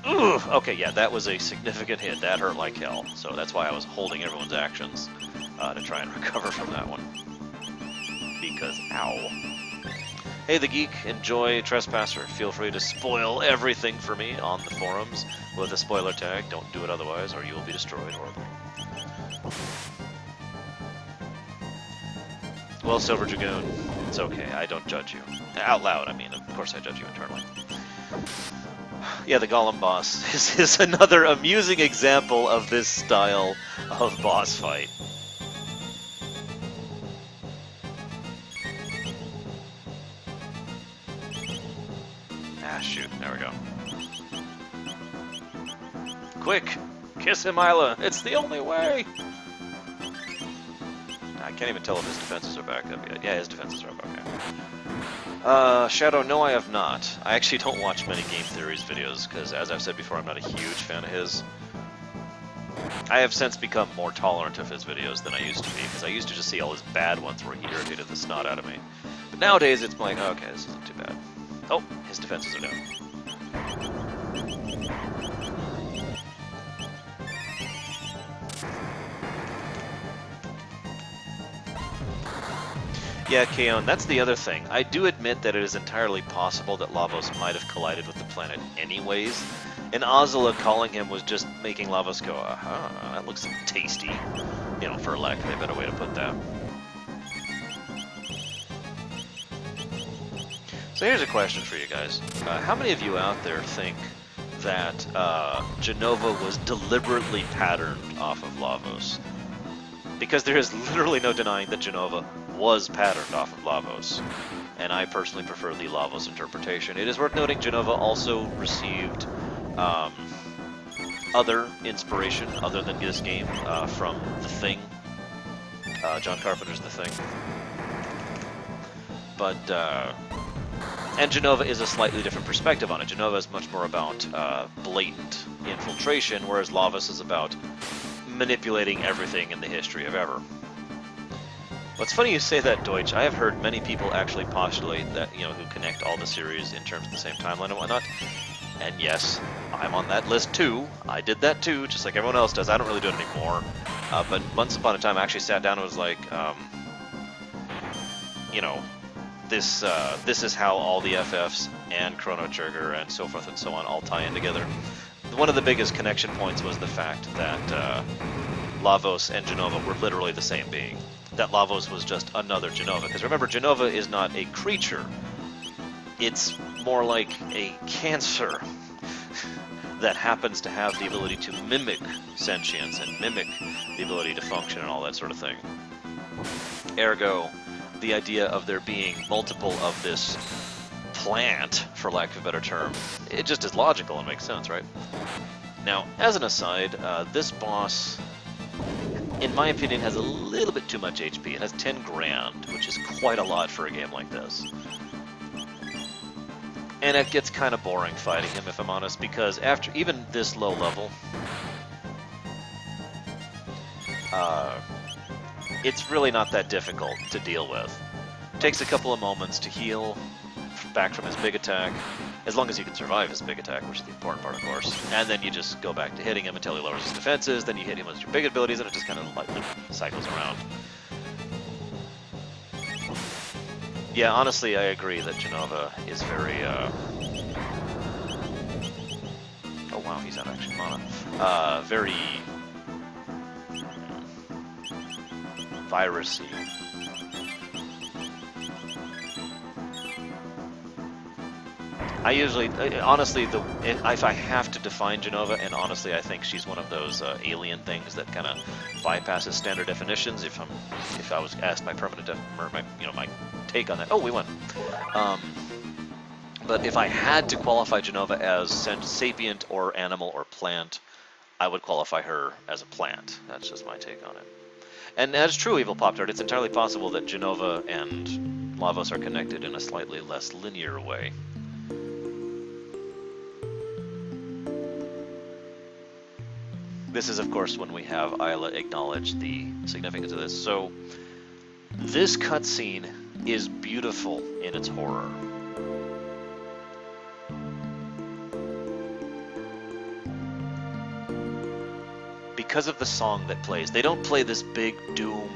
Ooh, okay, yeah, that was a significant hit. That hurt like hell. So that's why I was holding everyone's actions to try and recover from that one. Because, ow. Hey, the Geek, enjoy Trespasser. Feel free to spoil everything for me on the forums with a spoiler tag. Don't do it otherwise, or you will be destroyed horribly. Well, Silver Dragoon, it's okay. I don't judge you. Out loud, I mean. Of course I judge you internally. Yeah, the Golem boss is another amusing example of this style of boss fight. Ah, shoot. There we go. Quick! Kiss him, Isla! It's the only way! I can't even tell if his defenses are back up yet. Yeah, his defenses are up, okay. Shadow, no I have not. I actually don't watch many Game Theories videos, because as I've said before, I'm not a huge fan of his. I have since become more tolerant of his videos than I used to be, because I used to just see all his bad ones where he irritated the snot out of me. But nowadays, it's like, okay, this isn't too bad. Oh, his defenses are down. Yeah, Kaon, that's the other thing. I do admit that it is entirely possible that Lavos might have collided with the planet anyways, and Azula calling him was just making Lavos go, aha, that looks tasty. You know, for lack of a better way to put that. So here's a question for you guys. How many of you out there think that Jenova was deliberately patterned off of Lavos? Because there is literally no denying that Jenova was patterned off of Lavos, and I personally prefer the Lavos interpretation. It is worth noting Jenova also received other inspiration other than this game from The Thing, John Carpenter's The Thing. But, and Jenova is a slightly different perspective on it. Jenova is much more about blatant infiltration, whereas Lavos is about manipulating everything in the history of ever. What's funny you say that, Deutsch. I have heard many people actually postulate that, you know, who connect all the series in terms of the same timeline and whatnot. And yes, I'm on that list too. I did that too, just like everyone else does. I don't really do it anymore. But once upon a time, I actually sat down and was like, you know, this is how all the FFs and Chrono Trigger and so forth and so on all tie in together. One of the biggest connection points was the fact that Lavos and Jenova were literally the same being. That Lavos was just another Jenova. Because remember, Jenova is not a creature. It's more like a cancer. that happens to have the ability to mimic sentience and mimic the ability to function and all that sort of thing. Ergo, the idea of there being multiple of this plant, for lack of a better term, it just is logical and makes sense, right? Now, as an aside, this boss, in my opinion, has a little bit too much HP. It has 10 grand, which is quite a lot for a game like this. And it gets kind of boring fighting him, if I'm honest, because after even this low level, it's really not that difficult to deal with. Takes a couple of moments to heal back from his big attack, as long as you can survive his big attack, which is the important part, of course. And then you just go back to hitting him until he lowers his defenses, then you hit him with your big abilities, and it just kind of like cycles around. Yeah, honestly, I agree that Genova is very, oh wow, he's out action mana. Very virusy. I usually, honestly, if I have to define Genova, and honestly, I think she's one of those alien things that kind of bypasses standard definitions. If I was asked my my take on that, oh, we won. But if I had to qualify Genova as sapient or animal or plant, I would qualify her as a plant. That's just my take on it. And as true Evil Pop-Tart, it's entirely possible that Genova and Lavos are connected in a slightly less linear way. This is, of course, when we have Isla acknowledge the significance of this. So, this cutscene is beautiful in its horror. Because of the song that plays. They don't play this big, doom,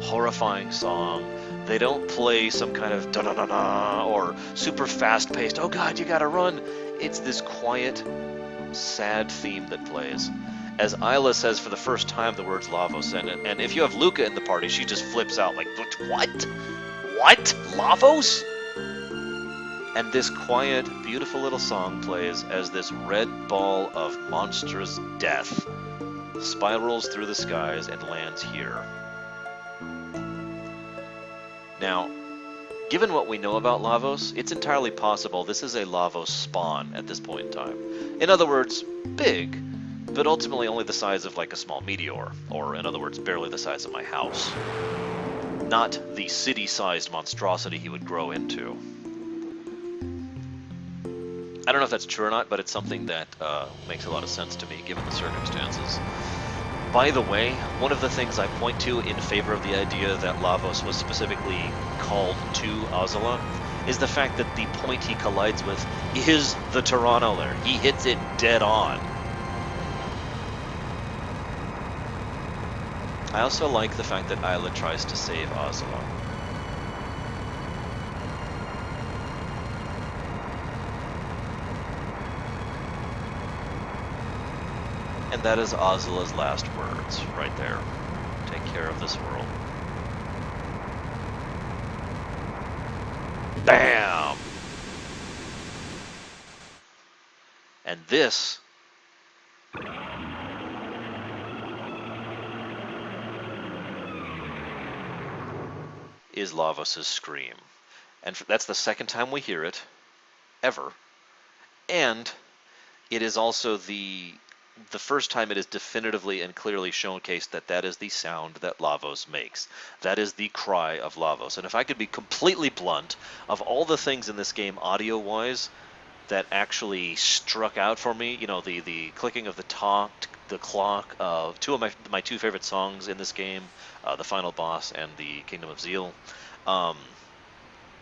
horrifying song. They don't play some kind of da-da-da-da or super fast-paced, oh god, you gotta run. It's this quiet, sad theme that plays. As Isla says for the first time the words Lavos, and if you have Luca in the party, she just flips out like, what? What? Lavos? And this quiet, beautiful little song plays as this red ball of monstrous death spirals through the skies and lands here. Now, given what we know about Lavos, it's entirely possible this is a Lavos spawn at this point in time. In other words, big, but ultimately only the size of like a small meteor, or in other words, barely the size of my house. Not the city-sized monstrosity he would grow into. I don't know if that's true or not, but it's something that makes a lot of sense to me, given the circumstances. By the way, one of the things I point to in favor of the idea that Lavos was specifically called to Azala is the fact that the point he collides with is the Lorerunner. He hits it dead on. I also like the fact that Isla tries to save Azala. And that is Azala's last words, right there. Take care of this world. Bam! And this is Lavos' scream. And that's the second time we hear it, ever. And it is also the first time it is definitively and clearly showcased that that is the sound that Lavos makes. That is the cry of Lavos. And if I could be completely blunt, of all the things in this game audio-wise that actually struck out for me, you know, the clicking of the clock of two of my two favorite songs in this game, the final boss and the Kingdom of Zeal.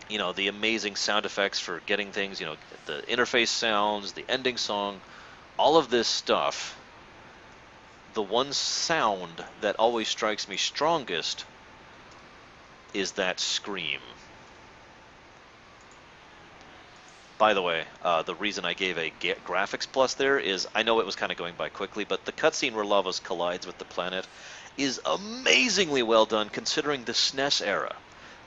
You know, the amazing sound effects for getting things, you know, the interface sounds, the ending song, all of this stuff. The one sound that always strikes me strongest is that scream. By the way, the reason I gave a graphics plus there is, I know it was kind of going by quickly, but the cutscene where Lavos collides with the planet is amazingly well done considering the SNES era.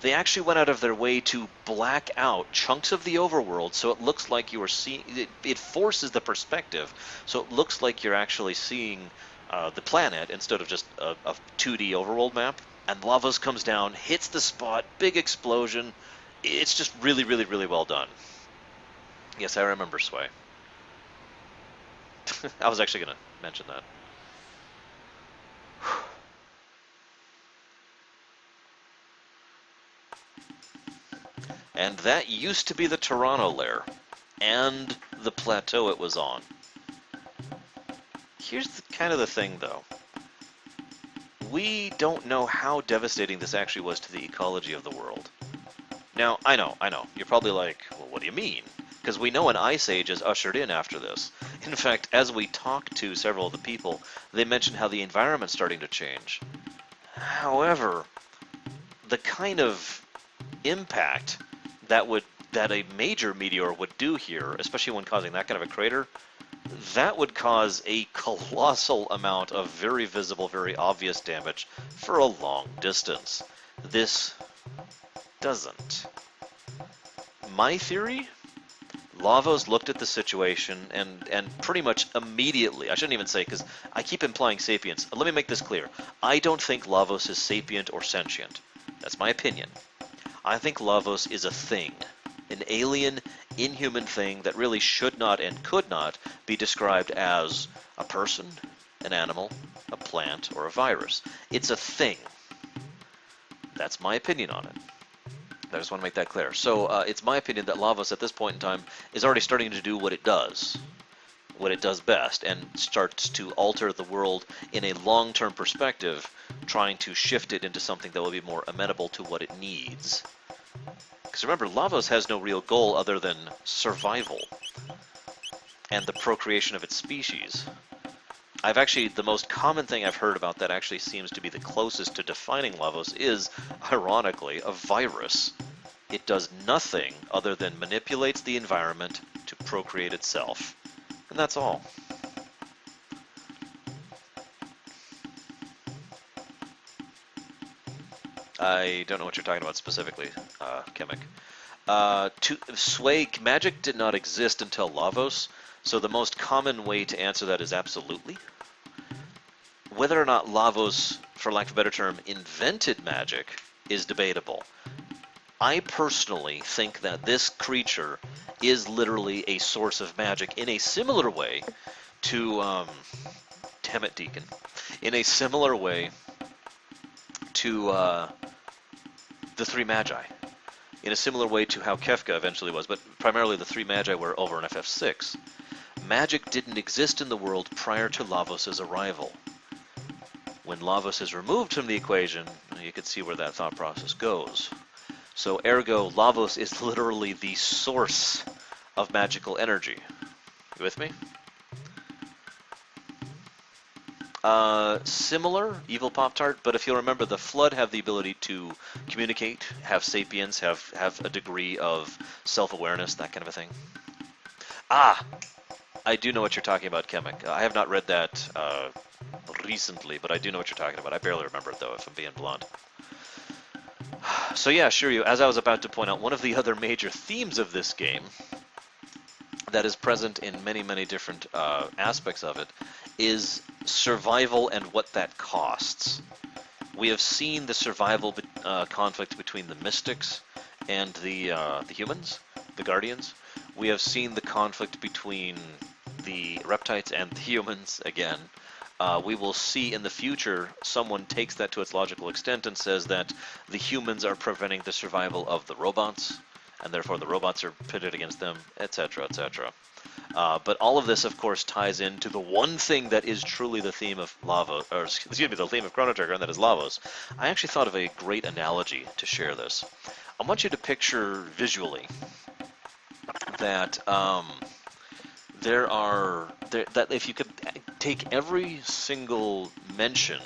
They actually went out of their way to black out chunks of the overworld so it looks like you are seeing, it forces the perspective, so it looks like you're actually seeing the planet instead of just a 2D overworld map. And Lavos comes down, hits the spot, big explosion. It's just really, really, really well done. Yes, I remember Sway. I was actually going to mention that. And that used to be the Chrono lair, and the plateau it was on. Here's kind of the thing, though. We don't know how devastating this actually was to the ecology of the world. Now, I know, you're probably like, well, what do you mean? Because we know an ice age is ushered in after this. In fact, as we talk to several of the people, they mention how the environment's starting to change. However, the kind of impact that a major meteor would do here, especially when causing that kind of a crater, that would cause a colossal amount of very visible, very obvious damage for a long distance. This doesn't. My theory? Lavos looked at the situation and pretty much immediately, I shouldn't even say, because I keep implying sapience. Let me make this clear. I don't think Lavos is sapient or sentient. That's my opinion. I think Lavos is a thing. An alien, inhuman thing that really should not and could not be described as a person, an animal, a plant, or a virus. It's a thing. That's my opinion on it. I just want to make that clear. So it's my opinion that Lavos at this point in time is already starting to do what it does best, and starts to alter the world in a long-term perspective, trying to shift it into something that will be more amenable to what it needs. Because remember, Lavos has no real goal other than survival and the procreation of its species. The most common thing I've heard about that actually seems to be the closest to defining Lavos is, ironically, a virus. It does nothing other than manipulates the environment to procreate itself. And that's all. I don't know what you're talking about specifically, Chemic. Sway, magic did not exist until Lavos, so the most common way to answer that is absolutely. Whether or not Lavos, for lack of a better term, invented magic is debatable. I personally think that this creature is literally a source of magic in a similar way to, damn it, Deacon, in a similar way to the Three Magi, in a similar way to how Kefka eventually was, but primarily the Three Magi were over in FF6. Magic didn't exist in the world prior to Lavos' arrival. When Lavos is removed from the equation, you can see where that thought process goes. So ergo, Lavos is literally the source of magical energy. You with me? Similar, Evil Pop-Tart, but if you'll remember, the Flood have the ability to communicate, have sapience, have a degree of self-awareness, that kind of a thing. Ah! I do know what you're talking about, Chemic. I have not read that recently, but I do know what you're talking about. I barely remember it, though, if I'm being blunt. So yeah, Shiryu, as I was about to point out, one of the other major themes of this game that is present in many, many different aspects of it is survival and what that costs. We have seen the survival conflict between the mystics and the humans, the guardians. We have seen the conflict between the reptites and the humans again. We will see in the future someone takes that to its logical extent and says that the humans are preventing the survival of the robots, and therefore the robots are pitted against them, etc., etc. But all of this, of course, ties into the one thing that is truly the theme of the theme of Chrono Trigger, and that is Lavos. I actually thought of a great analogy to share this. I want you to picture visually that that if you could take every single mention,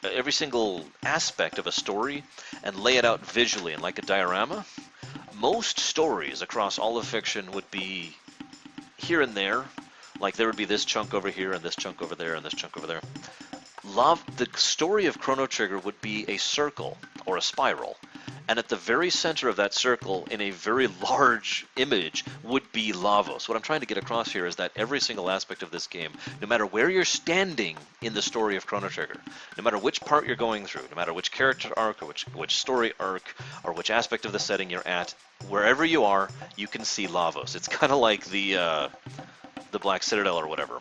every single aspect of a story, and lay it out visually in like a diorama, most stories across all of fiction would be here and there, like there would be this chunk over here, and this chunk over there, and this chunk over there. The story of Chrono Trigger would be a circle, or a spiral, and at the very center of that circle, in a very large image, would be Lavos. What I'm trying to get across here is that every single aspect of this game, no matter where you're standing in the story of Chrono Trigger, no matter which part you're going through, no matter which character arc or which story arc or which aspect of the setting you're at, wherever you are, you can see Lavos. It's kind of like the Black Citadel or whatever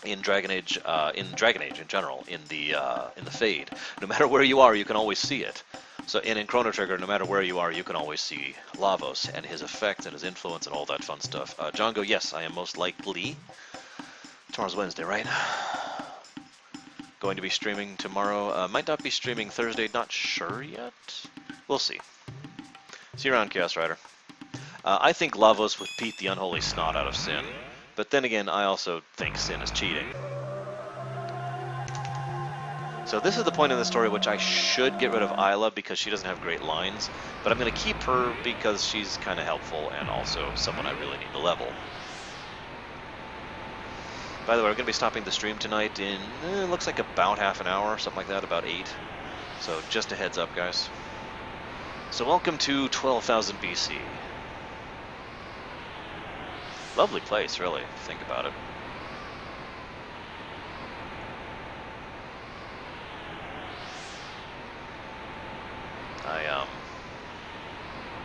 in Dragon Age in general, in the Fade. No matter where you are, you can always see it. So in Chrono Trigger, no matter where you are, you can always see Lavos and his effect and his influence and all that fun stuff. Django, yes, I am most likely. Tomorrow's Wednesday, right? Going to be streaming tomorrow. Might not be streaming Thursday, not sure yet. We'll see. See you around, Chaos Rider. I think Lavos would beat the unholy snot out of Sin. But then again, I also think Sin is cheating. So this is the point in the story which I should get rid of Isla because she doesn't have great lines, but I'm going to keep her because she's kind of helpful and also someone I really need to level. By the way, we're going to be stopping the stream tonight in, looks like about half an hour, something like that, about 8. So just a heads up, guys. So welcome to 12,000 BC. Lovely place, really, if you think about it.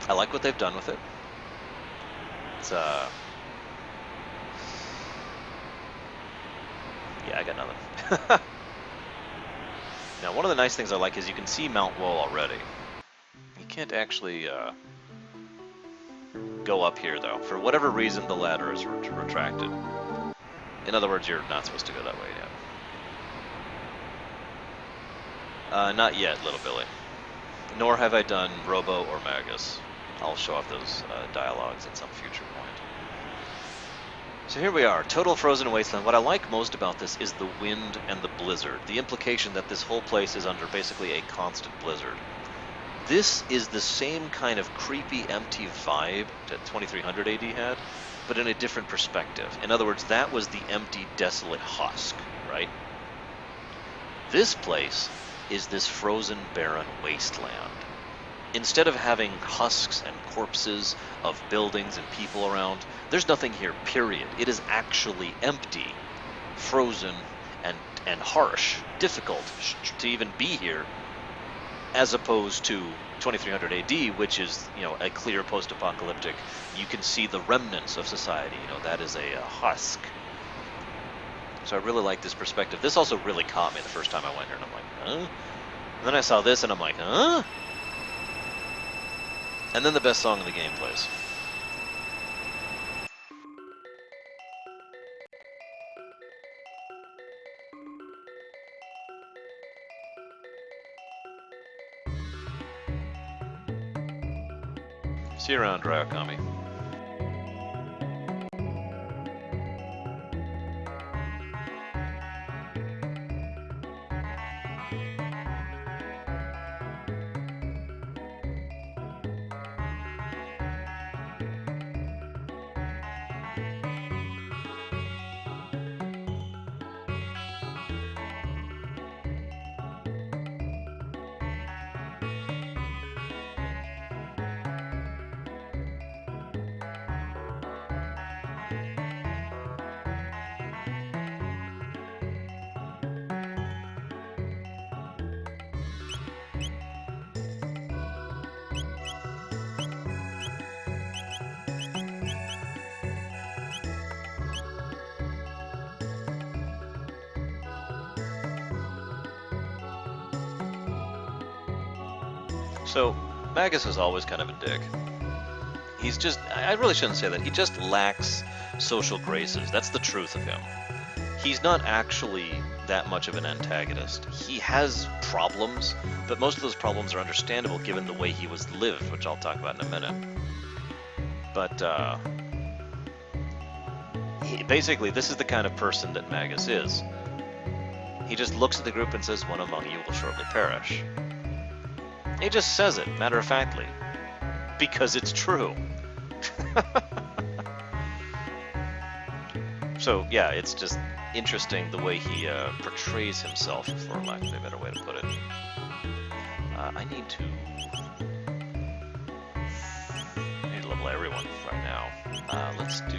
I like what they've done with it. It's yeah, I got nothing. Now, one of the nice things I like is you can see Mount Woe already. You can't actually go up here, though. For whatever reason, the ladder is retracted. In other words, you're not supposed to go that way yet. Not yet, little Billy. Nor have I done Robo or Magus. I'll show off those dialogues at some future point. So here we are, total frozen wasteland. What I like most about this is the wind and the blizzard. The implication that this whole place is under basically a constant blizzard. This is the same kind of creepy, empty vibe that 2300 AD had, but in a different perspective. In other words, that was the empty, desolate husk, right? This place is this frozen, barren wasteland. Instead of having husks and corpses of buildings and people around, there's nothing here, period. It is actually empty, frozen, and harsh, difficult to even be here, as opposed to 2300 AD, which is, you know, a clear post-apocalyptic. You can see the remnants of society. You know, that is a husk. So I really like this perspective. This also really caught me the first time I went here, and I'm like, huh? And then I saw this, and I'm like, huh? And then the best song in the game plays. See you around, Ryokami. So, Magus is always kind of a dick. He's just, I really shouldn't say that, he just lacks social graces. That's the truth of him. He's not actually that much of an antagonist. He has problems, but most of those problems are understandable given the way he was lived, which I'll talk about in a minute. But, basically, this is the kind of person that Magus is. He just looks at the group and says, "One among you will shortly perish." He just says it, matter-of-factly, because it's true. So, yeah, it's just interesting the way he portrays himself, for lack of a better way to put it. I need to level everyone right now. Let's do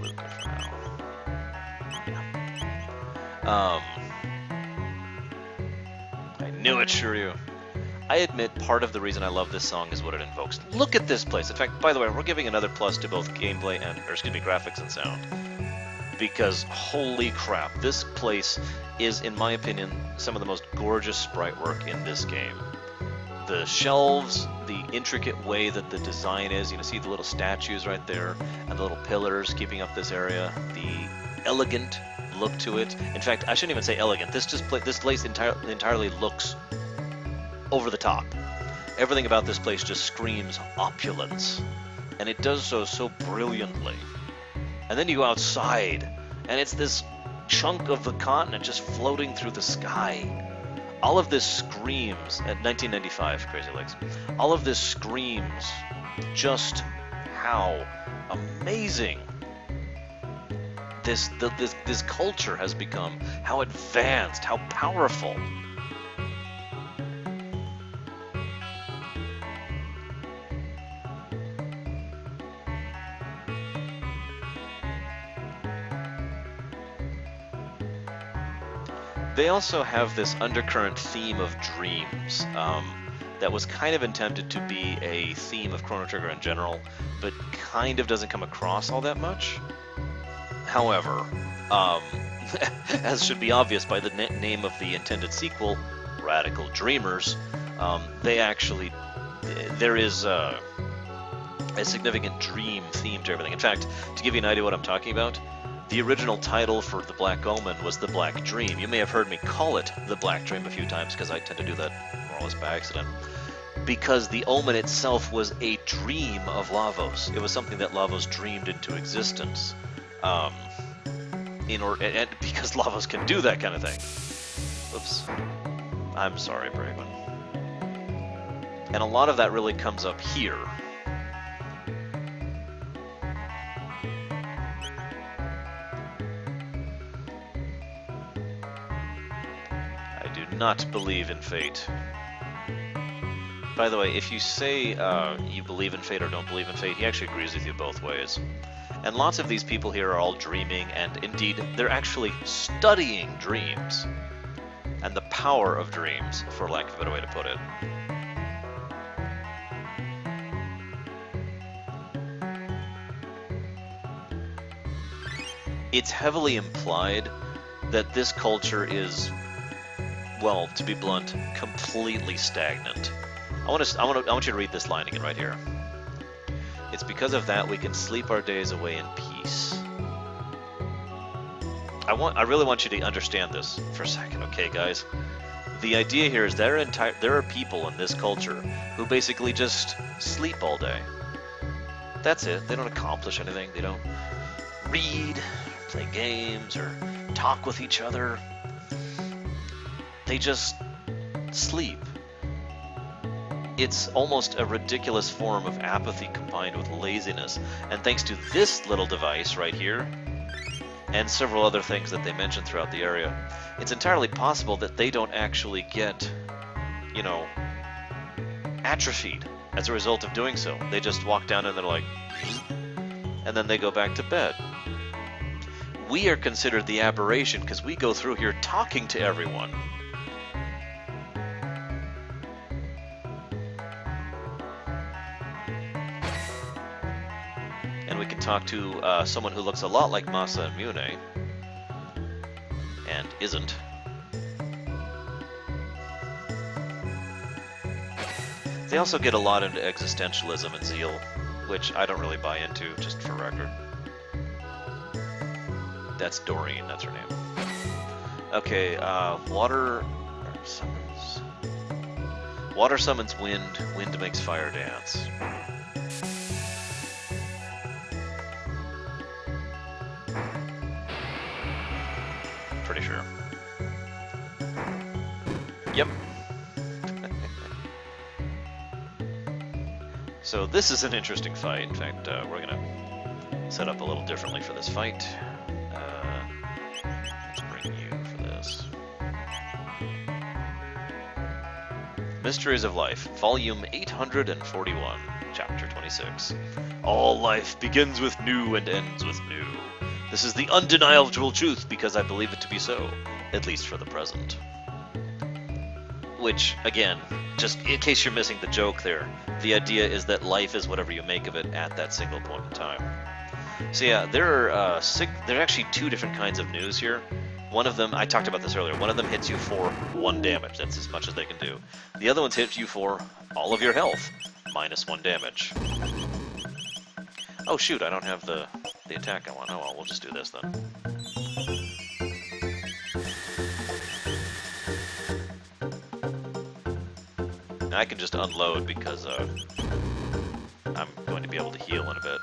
Luca for now. Yeah. I knew it, Shiryu. I admit part of the reason I love this song is what it invokes. Look at this place. In fact, by the way, we're giving another plus to both gameplay and, or excuse me, graphics and sound. Because holy crap, this place is, in my opinion, some of the most gorgeous sprite work in this game. The shelves, the intricate way that the design is, you know, see the little statues right there, and the little pillars keeping up this area, the elegant look to it. In fact, I shouldn't even say elegant. This place entirely looks over the top. Everything about this place just screams opulence, and it does so brilliantly. And then you go outside, and it's this chunk of the continent just floating through the sky. All of this screams, at 1995, Crazy Legs, all of this screams just how amazing this culture has become, how advanced, how powerful. They also have this undercurrent theme of dreams that was kind of intended to be a theme of Chrono Trigger in general, but kind of doesn't come across all that much. However, as should be obvious by the name of the intended sequel, Radical Dreamers, there is a significant dream theme to everything. In fact, to give you an idea what I'm talking about, the original title for The Black Omen was The Black Dream. You may have heard me call it The Black Dream a few times because I tend to do that more or less by accident. Because the omen itself was a dream of Lavos. It was something that Lavos dreamed into existence. Because Lavos can do that kind of thing. Oops. I'm sorry, Bregman. And a lot of that really comes up here. Not believe in fate. By the way, if you say you believe in fate or don't believe in fate, he actually agrees with you both ways. And lots of these people here are all dreaming, and indeed, they're actually studying dreams. And the power of dreams, for lack of a better way to put it. It's heavily implied that this culture is, well, to be blunt, completely stagnant. I want you to read this line again right here. It's because of that we can sleep our days away in peace. I really want you to understand this for a second, okay, guys? The idea here is there are people in this culture who basically just sleep all day. That's it. They don't accomplish anything. They don't read, play games, or talk with each other. They just sleep. It's almost a ridiculous form of apathy combined with laziness. And thanks to this little device right here, and several other things that they mention throughout the area, it's entirely possible that they don't actually get, you know, atrophied as a result of doing so. They just walk down and they're like, and then they go back to bed. We are considered the aberration because we go through here talking to everyone. Talk to someone who looks a lot like Masa and Mune, and isn't. They also get a lot into existentialism and zeal, which I don't really buy into, just for record. That's Doreen, that's her name. Okay, water summons wind, wind makes fire dance. Pretty sure. Yep. So this is an interesting fight. In fact, we're gonna set up a little differently for this fight. Let's bring you for this. Mysteries of Life, Volume 841. Chapter 26. All life begins with new and ends with new. This is the undeniable truth because I believe it to be so, at least for the present. Which, again, just in case you're missing the joke there, the idea is that life is whatever you make of it at that single point in time. So yeah, there are actually two different kinds of news here. One of them, I talked about this earlier, one of them hits you for 1 damage. That's as much as they can do. The other ones hit you for all of your health, minus 1 damage. Oh shoot, I don't have the attack I want. Oh well, we'll just do this then. Now I can just unload because I'm going to be able to heal in a bit.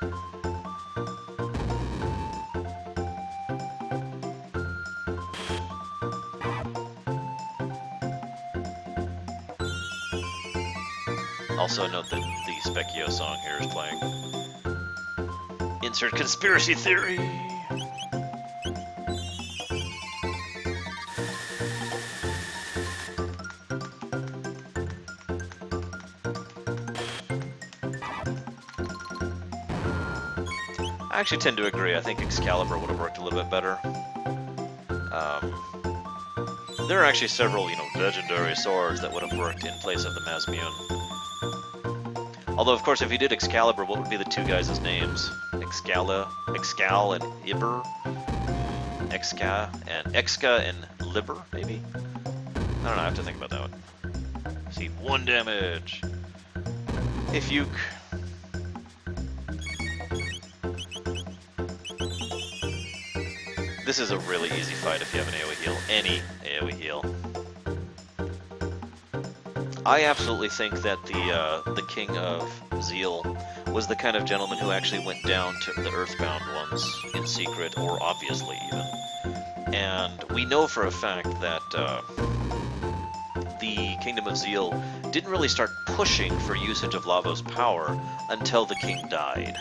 Also note that the Specchio song here is playing. Insert conspiracy theory! I actually tend to agree. I think Excalibur would have worked a little bit better. There are actually several, legendary swords that would have worked in place of the Mazmune. Although, of course, if you did Excalibur, what would be the two guys' names? Excal and Iber? Exca and Liber, maybe? I don't know, I have to think about that one. See, 1 damage. If you... This is a really easy fight if you have an AoE heal. Any AoE heal. I absolutely think that the King of Zeal was the kind of gentleman who actually went down to the Earthbound ones in secret, or obviously even. And we know for a fact that the Kingdom of Zeal didn't really start pushing for usage of Lavos' power until the king died.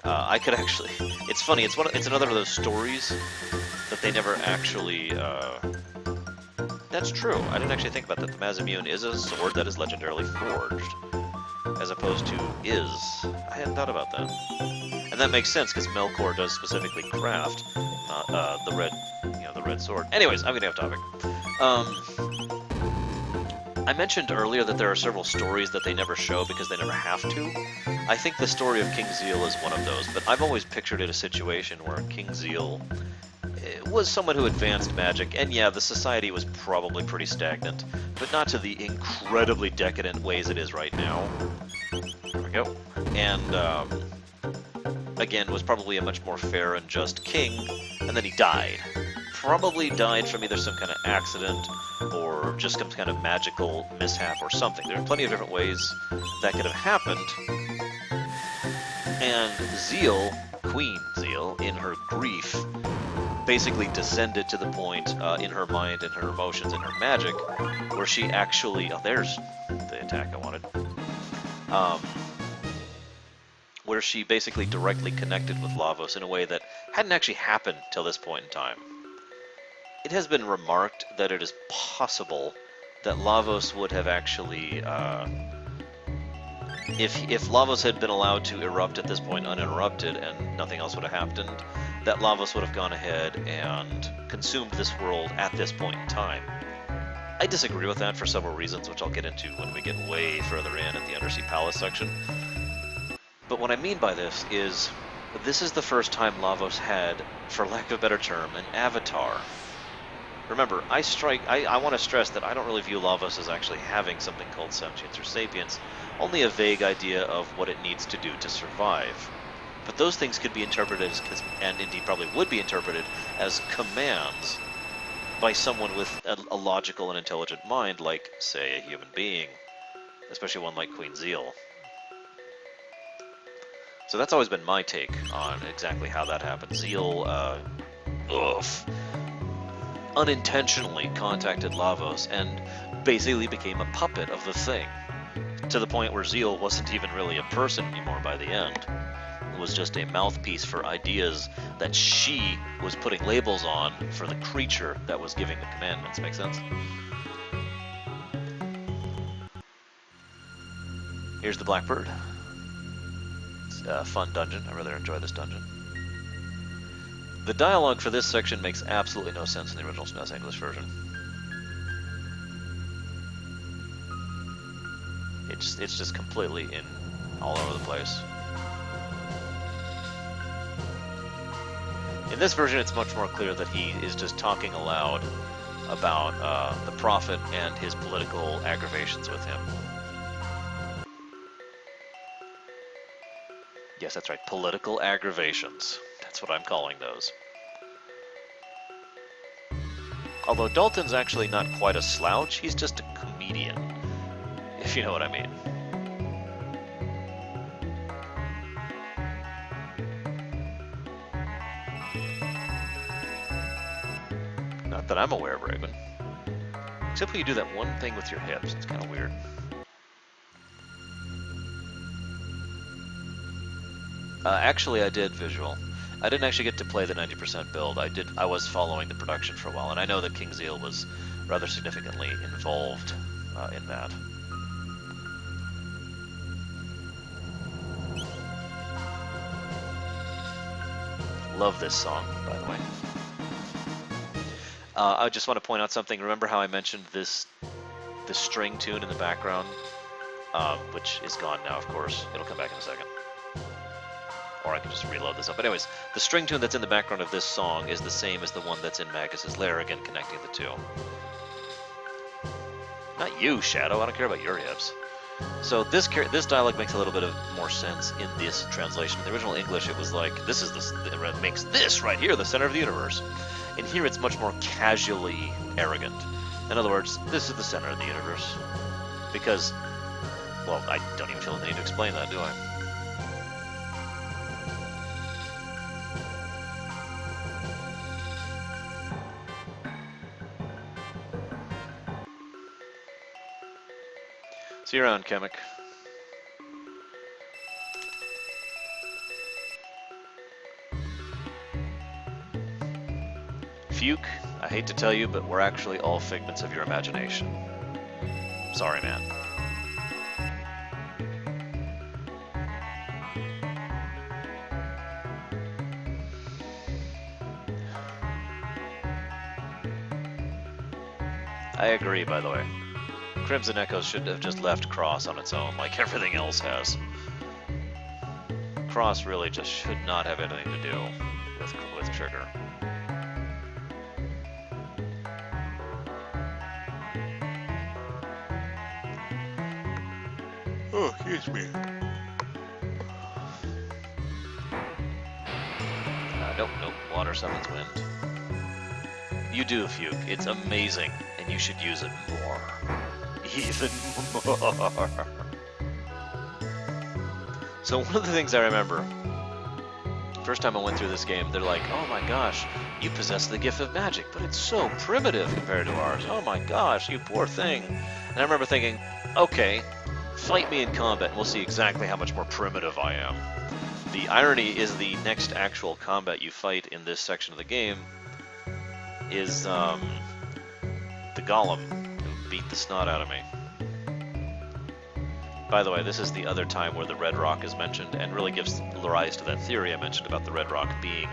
I could actually... It's funny, it's another of those stories that they never actually... That's true. I didn't actually think about that. The Mazmune is a sword that is legendarily forged, as opposed to is. I hadn't thought about that. And that makes sense, because Melkor does specifically craft the red sword. Anyways, I'm getting off topic. I mentioned earlier that there are several stories that they never show because they never have to. I think the story of King Zeal is one of those, but I've always pictured it a situation where King Zeal was someone who advanced magic, and yeah, the society was probably pretty stagnant, but not to the incredibly decadent ways it is right now. There we go. And, again, was probably a much more fair and just king, and then he died. Probably died from either some kind of accident or just some kind of magical mishap or something. There are plenty of different ways that could have happened. And Zeal, Queen Zeal, in her grief, basically descended to the point in her mind, in her emotions, in her magic, where she actually... Oh, there's the attack I wanted. Where she basically directly connected with Lavos in a way that hadn't actually happened till this point in time. It has been remarked that it is possible that Lavos would have actually... If Lavos had been allowed to erupt at this point uninterrupted and nothing else would have happened, that Lavos would have gone ahead and consumed this world at this point in time. I disagree with that for several reasons, which I'll get into when we get way further in at the Undersea Palace section. But what I mean by this is the first time Lavos had, for lack of a better term, an avatar. Remember, I want to stress that I don't really view Lavos as actually having something called sentience or sapience, only a vague idea of what it needs to do to survive. But those things could be interpreted as, and indeed probably would be interpreted as commands by someone with a logical and intelligent mind, like, say, a human being, especially one like Queen Zeal. So that's always been my take on exactly how that happened. Zeal, unintentionally contacted Lavos and basically became a puppet of the thing, to the point where Zeal wasn't even really a person anymore by the end. It was just a mouthpiece for ideas that she was putting labels on for the creature that was giving the commandments. Make sense? Here's the Blackbird. fun dungeon. I rather enjoy this dungeon. The dialogue for this section makes absolutely no sense in the original SNES English version. It's just completely all over the place. In this version, it's much more clear that he is just talking aloud about the Prophet and his political aggravations with him. Yes, that's right, political aggravations. That's what I'm calling those. Although Dalton's actually not quite a slouch, he's just a comedian, if you know what I mean. Not that I'm aware of, Raven. Except when you do that one thing with your hips, it's kind of weird. Actually, I did visual. I didn't actually get to play the 90% build. I was following the production for a while, and I know that King Zeal was rather significantly involved in that. Love this song, by the way. I just want to point out something. Remember how I mentioned the string tune in the background, which is gone now, of course. It'll come back in a second. Or I can just reload this up. But anyways, the string tune that's in the background of this song is the same as the one that's in Magus's Lair, again connecting the two. Not you, Shadow. I don't care about your hips. So this dialogue makes a little bit of more sense in this translation. In the original English, it was like, it makes this right here the center of the universe. In here, it's much more casually arrogant. In other words, this is the center of the universe. Because, well, I don't even feel the need to explain that, do I? See you around, Kamek. Fuke, I hate to tell you, but we're actually all figments of your imagination. Sorry, man. I agree, by the way. Crimson Echoes should have just left Cross on its own, like everything else has. Cross really just should not have anything to do with Trigger. Oh, excuse me. Nope, water summons wind. You do, Fuke. It's amazing, and you should use it more. Even more. So one of the things I remember, first time I went through this game, they're like, oh my gosh, you possess the gift of magic, but it's so primitive compared to ours. Oh my gosh, you poor thing. And I remember thinking, okay, fight me in combat and we'll see exactly how much more primitive I am. The irony is the next actual combat you fight in this section of the game is the Golem, who beat the snot out of me. By the way, this is the other time where the red rock is mentioned, and really gives rise to that theory I mentioned about the red rock being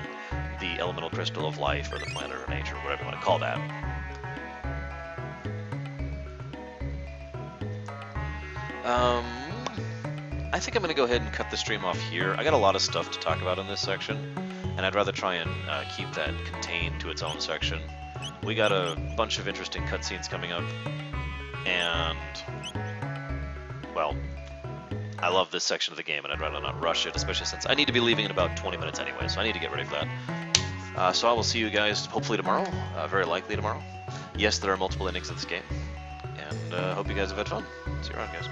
the elemental crystal of life, or the planet of nature, whatever you want to call that. I think I'm going to go ahead and cut the stream off here. I got a lot of stuff to talk about in this section, and I'd rather try and keep that contained to its own section. We got a bunch of interesting cutscenes coming up, and, well, I love this section of the game, and I'd rather not rush it, especially since I need to be leaving in about 20 minutes anyway, so I need to get ready for that. So I will see you guys hopefully tomorrow, very likely tomorrow. Yes, there are multiple endings of this game, and hope you guys have had fun. See you around, guys.